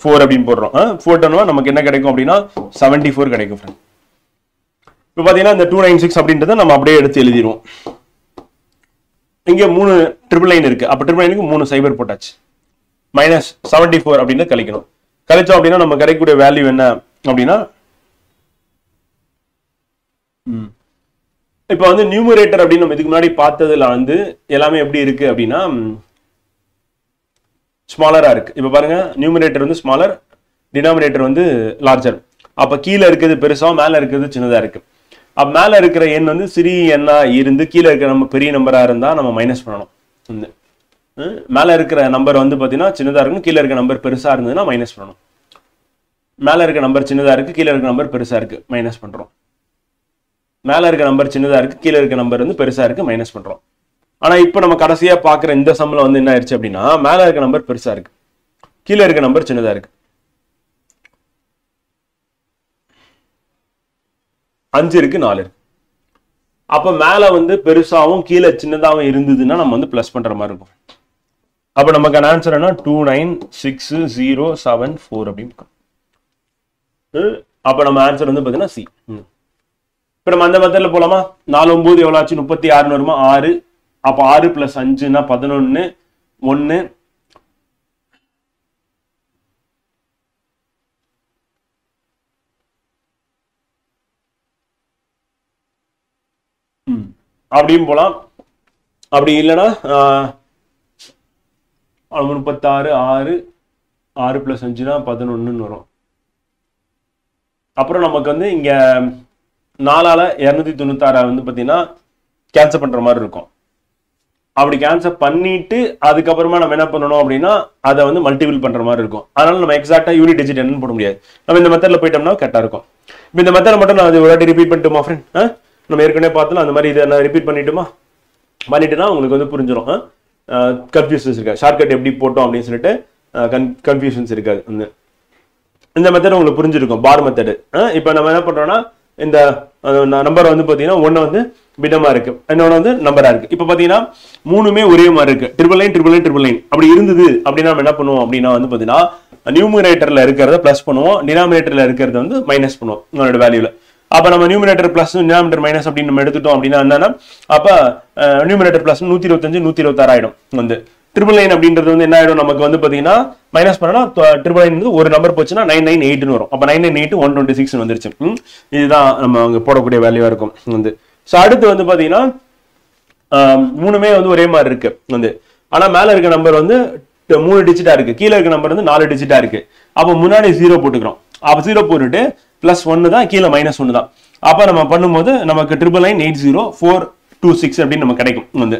4 அப்படின்னு போடுறோம். 4 டன்னுவா நமக்கு என்ன கிடைக்கும் அப்படின்னா 74 கிடைக்கும் ஃப்ரெண்ட். இப்போ பார்த்தீங்கன்னா இந்த 296 அப்படின்றத நம்ம அப்படியே எடுத்து எழுதிடுவோம். இங்கே 3 ட்ரிபிள் லைன் இருக்கு, அப்போ ட்ரிபிள் லைனுக்கு 3 0 போட்டாச்சு. மைனஸ் 74 அப்படின்னு கழிக்கணும். கழிச்சோம் அப்படின்னா நம்ம கிடைக்கக்கூடிய வேல்யூ என்ன அப்படின்னா இப்போ வந்து நியூமரேட்டர் அப்படின்னு நம்ம இதுக்கு முன்னாடி பார்த்ததுல வந்து எல்லாமே எப்படி இருக்கு அப்படின்னா ஸ்மாலரா இருக்கு. இப்போ பாருங்க, நியூமரேட்டர் வந்து ஸ்மாலர், டினாமினேட்டர் வந்து லார்ஜர். அப்போ கீழே இருக்கிறது பெருசா, மேலே இருக்கிறது சின்னதா இருக்கு. அப்போ மேலே இருக்கிற எண் வந்து சிறிய எண்ணா இருந்து கீழே இருக்கிற நம்ம பெரிய நம்பரா இருந்தா நம்ம மைனஸ் பண்ணணும். மேலே இருக்கிற நம்பர் வந்து பார்த்தீங்கன்னா சின்னதா இருக்கும், கீழே இருக்கிற நம்பர் பெருசா இருந்ததுன்னா மைனஸ் பண்ணணும். மேலே இருக்க நம்பர் சின்னதா இருக்கு, கீழே இருக்க நம்பர் பெருசா இருக்கு, மைனஸ் பண்றோம். மேலே இருக்க நம்பர் சின்னதா இருக்கு, கீழே இருக்க நம்பர் வந்து பெருசா இருக்கு, மைனஸ் பண்றோம். ஆனா இப்போ நம்ம கடைசியா பாக்குற இந்த சம்ல வந்து என்ன ஆயிடுச்சு அப்படின்னா மேலே இருக்க நம்பர் பெருசா இருக்கு, கீழே இருக்க நம்பர் சின்னதா இருக்கு. 5 இருக்கு, 4 இருக்கு. அப்ப மேல வந்து பெருசாவும் கீழே சின்னதாவும் இருந்ததுன்னா நம்ம வந்து பிளஸ் பண்ற மாதிரி இருக்கும். அப்ப நமக்கான ஆன்சர் என்ன 296,074 அப்படின்னு. அப்ப நம்ம ஆன்சர் வந்து பாத்தீங்கன்னா சி. இப்ப நம்ம அந்த மெத்தட்ல போலாமா? 4 9 எவ்வளவு ஆச்சு? 36 வருமா? 6. அப்ப 6 + 5னா 11, 1. அப்படியும் போலாம். அப்படி இல்லைன்னா 36 6 6 + 5னா 11 வரும். அப்புறம் நமக்கு வந்து இங்க 4ஆல 296 வந்து பாத்தீங்கன்னா கேன்சல் பண்ற மாதிரி இருக்கும். அப்படி கேன்சல் பண்ணிட்டு அதுக்கப்புறமா நம்ம என்ன பண்ணணும் அப்படின்னா அதை வந்து மல்டிபிள் பண்ற மாதிரி இருக்கும். அதனால நம்ம எக்ஸாக்டா யூனிட் டிஜிட் என்னன்னு போட முடியாது. நம்ம இந்த மெத்தட்ல போயிட்டோம்னா கரெக்டா இருக்கும். இப்போ இந்த மெத்தட் மட்டும் நான் ஒரு வாட்டி ரிப்பீட் பண்ணிட்டுமா ஃப்ரெண்ட்? நம்ம ஏற்கனவே பார்த்தோம் அந்த மாதிரி இதை நான் ரிப்பீட் பண்ணிட்டுனா உங்களுக்கு வந்து புரிஞ்சிடும். கன்ஃபியூஷன்ஸ் இருக்காது, ஷார்ட்கட் எப்படி போட்டோம் அப்படின்னு சொல்லிட்டு கன்ஃபியூஷன்ஸ் இருக்காது. இந்த மெத்தட் உங்களுக்கு புரிஞ்சிருக்கும், பார் மெத்தடு. இப்போ நம்ம என்ன பண்றோம்னா இந்த நம்பர் வந்து பார்த்தீங்கன்னா ஒன்று வந்து பின்னமா இருக்கு, இன்னொன்று வந்து நம்பரா இருக்கு. இப்போ பார்த்தீங்கன்னா 3மே ஒரே மாதிரி இருக்கு, ட்ரிபிள் லைன் அப்படி இருந்தது அப்படின்னா நம்ம என்ன பண்ணுவோம் அப்படின்னா வந்து பார்த்தீங்கன்னா நியூமரேட்டர்ல இருக்கிறத பிளஸ் பண்ணுவோம், டினாமினேட்டர்ல இருக்கிறத வந்து மைனஸ் பண்ணுவோம் உங்களோட வேல்யூல. அப்ப நம்ம நியூமரேட்டர் பிளஸ் டினாமினேட்டர் மைனஸ் அப்படின்னு நம்ம எடுத்துட்டோம் அப்படின்னா என்னன்னா அப்ப நியூமரேட்டர் பிளஸ் 125 126 ஆயிடும். வந்து ட்ரிபிள் லைன் அப்படின்றது வந்து என்ன ஆயிடும் நமக்கு வந்து பாத்தீங்கன்னா மைனஸ் பண்ணா ட்ரிபிள் லைன் வந்து ஒரு நம்பர் போச்சுன்னா 998 வரும். அப்ப 998 126 வந்துருச்சு. இதுதான் நம்ம அங்க போடக்கூடிய வேல்யூவா இருக்கும் வந்து. ஸோ அடுத்து வந்து பாத்தீங்கன்னா 3மே வந்து ஒரே மாதிரி இருக்கு வந்து. ஆனா மேல இருக்க நம்பர் வந்து 3 டிஜிட்டா இருக்கு, கீழே இருக்க நம்பர் வந்து 4 டிஜிட்டா இருக்கு. அப்ப முன்னாடி 0 போட்டுக்கிறோம். அப்ப 0 போட்டுட்டு +1 தான், கீழே -1 தான். அப்ப நம்ம பண்ணும்போது நமக்கு 9998426 அப்படின்னு நமக்கு கிடைக்கும் வந்து.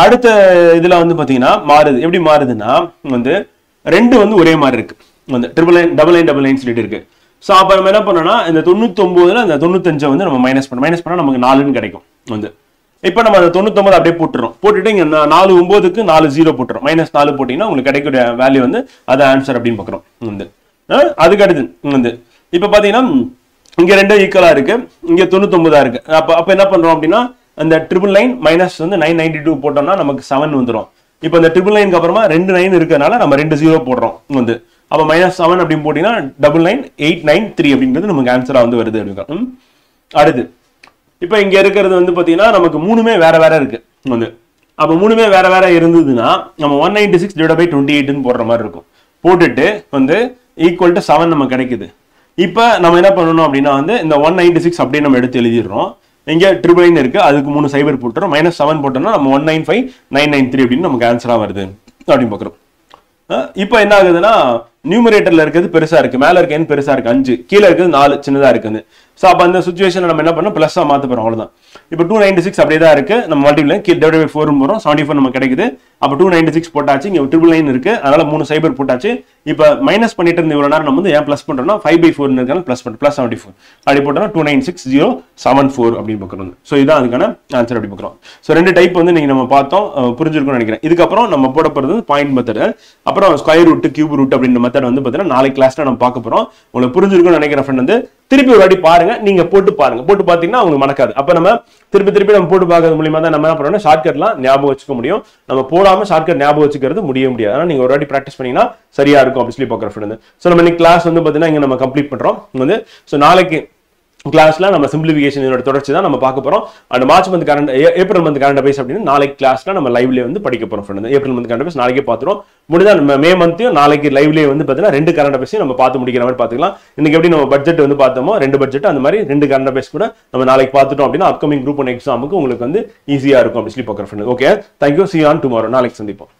அடுத்த இதுல வந்து பாத்தீங்கன்னா மாறுது. எப்படி மாறுதுன்னா வந்து 2 வந்து ஒரே மாதிரி இருக்கு வந்து, டபுள் லைன் சொல்லிட்டு இருக்கு. ஸோ அப்ப நம்ம என்ன பண்ணோம்னா இந்த 99ல இந்த 95 வந்து நம்ம மைனஸ் பண்ணா நமக்கு 4ன்னு கிடைக்கும் வந்து. இப்போ நம்ம அந்த 99 அப்படியே போட்டுட்டு இங்க 4 9க்கு 4 0 போட்டுறோம். -4 போட்டீங்கன்னா உங்களுக்கு கிடைக்கக்கூடிய வேல்யூ வந்து அது ஆன்சர் அப்படின்னு பாக்குறோம் வந்து. அதுக்கு அடுத்து வந்து இப்போ பார்த்தீங்கன்னா இங்கே ரெண்டும் ஈக்குவலாக இருக்கு, இங்கே 99 இருக்கு. அப்போ என்ன பண்ணுறோம் அப்படின்னா அந்த ட்ரிபிள் லைன் மைனஸ் வந்து 992 போட்டோம்னா நமக்கு 7 வந்துடும். இப்போ இந்த ட்ரிபிள் லைனுக்கு அப்புறமா 2 9 இருக்கிறதுனால நம்ம 2 0 போடுறோம் வந்து. அப்போ -7 அப்படின்னு போட்டீங்கன்னா 99893 அப்படிங்கிறது நமக்கு ஆன்சராக வந்து வருது அப்படின்னு. அடுத்து இப்போ இங்கே இருக்கிறது வந்து பார்த்தீங்கன்னா நமக்கு மூணுமே வேற வேற இருக்கு வந்து. அப்போ மூணுமே வேற வேற இருந்ததுன்னா நம்ம 196/28 போடுற மாதிரி இருக்கும். போட்டுட்டு வந்து ஈக்குவல் டு 7 நமக்கு கிடைக்குது. இப்போ நம்ம என்ன பண்ணணும் அப்படின்னா வந்து இந்த 196 அப்படியே நம்ம எடுத்து எழுதிடுறோம். இங்கே ட்ரிபிள் லைன் இருக்கு, அதுக்கு 3 சைபர் போட்டுறோம். -7 போட்டோம்னா நம்ம 195,993 அப்படின்னு நமக்கு ஆன்சரா வருது அப்படின்னு பார்க்குறோம். இப்போ என்ன ஆகுதுன்னா நியூமரேட்டர்ல இருக்கிறது பெருசா இருக்கு, மேல இருக்க எண் பெருசா இருக்கு 5, கீழே இருக்கிறது 4 சின்னதா இருக்குது. ஸோ அப்போ அந்த சுச்சுவேஷன் நம்ம என்ன பண்ணோம், பிளஸ்ஸா மாற்ற போறோம், அவ்வளவுதான். இப்போ 296 அப்படியே தான் இருக்கு, நம்ம மல்டிபிள் கீழே டிவைட் பை 4 போறோம், 74 நமக்கு கிடைக்குது. அப்போ 296 போட்டாச்சு, இங்க ட்ரிபிள் லைன் இருக்கு, அதனால 3 சைபர் போட்டாச்சு. இப்போ மைனஸ் பண்ணிட்டு இருந்த இவ்வளவு நேரம் நம்ம வந்து ஏன் பிளஸ் பண்றோம்னா 5/4 இருக்காங்க, பிளஸ் 74 அப்படி போட்டோம்னா 296,074 அப்படின்னு பார்க்கணும். ஸோ இதான் அதுக்கான ஆன்சர் அப்படி பார்க்குறோம். ஸோ 2 டைப் வந்து நீங்க நம்ம பார்த்தோம், புரிஞ்சிருக்கும்னு நினைக்கிறேன். இதுக்கப்புறம் நம்ம போட போறது பாயிண்ட் மெத்தட், அப்புறம் ஸ்கொயர் ரூட், கியூப் ரூட் அப்படின்ற மெத்தட் வந்து பார்த்தீங்கன்னா நாளைக்கு கிளாஸ்ல நம்ம பார்க்க போறோம். உங்களுக்கு புரிஞ்சிருக்கும்னு நினைக்கிற ஃப்ரெண்ட் வந்து திருப்பி ஒரு வாட்டி பாருங்க, நீங்க போட்டு பாருங்க, போட்டு பார்த்தீங்கன்னா உங்களுக்கு மறக்காது. அப்ப நம்ம திருப்பி நம்ம போட்டு பார்க்கறது மூலியமா தான் நம்ம என்ன பண்ணணும், ஷார்ட்கட்லாம் ஞாபகம் வச்சுக்க முடியும். நம்ம போடாம ஷார்ட்கட் ஞாபகம் வச்சுக்கிறது முடியாது. ஆனா நீங்க ஒரு வாட்டி பிராக்டிஸ் பண்ணீங்கன்னா சரியா இருக்கும் அப்படி சொல்லி பார்க்குற ஃப்ரெண்ட். ஸோ நம்ம இன்னைக்கு கிளாஸ் வந்து பார்த்தீங்கன்னா இங்க நம்ம கம்ப்ளீட் பண்றோம் வந்து. ஸோ நாளைக்கு கிளாஸ்ல நம்ம சிம்பிளிஃபிகேஷன் இதோட தொடர்ச்சி தான் நம்ம பார்க்க போறோம். அந்த March month current, April month current affairs அப்படின்னு நாளைக்கு கிளாஸ்ல நம்ம லைவ்ல வந்து படிக்க போறோம் friend. April month current affairs நாளைக்கே பார்த்துரும். முடிஞ்சா நம்ம மே மந்த்தையும் நாளைக்கு லைவ்லேயே வந்து பார்த்தீங்கன்னா 2 கரண்ட் அஃபேர்ஸையும் நம்ம பார்த்து முடிக்கிற மாதிரி பார்த்துக்கலாம். இன்னைக்கு எப்படி நம்ம பட்ஜெட் வந்து பார்த்தோமோ 2 பட்ஜெட் அந்த மாதிரி 2 கரண்ட் அஃபேர்ஸ் கூட நம்ம நாளைக்கு பார்த்துட்டோம் அப்படின்னா அப்கமிங் குரூப் 1 எக்ஸாமுக்கு உங்களுக்கு வந்து ஈஸியா இருக்கும் அப்படி சொல்லி பார்க்குற friend. Okay, thank you, see you on tomorrow. நாளைக்கு சந்திப்போம்.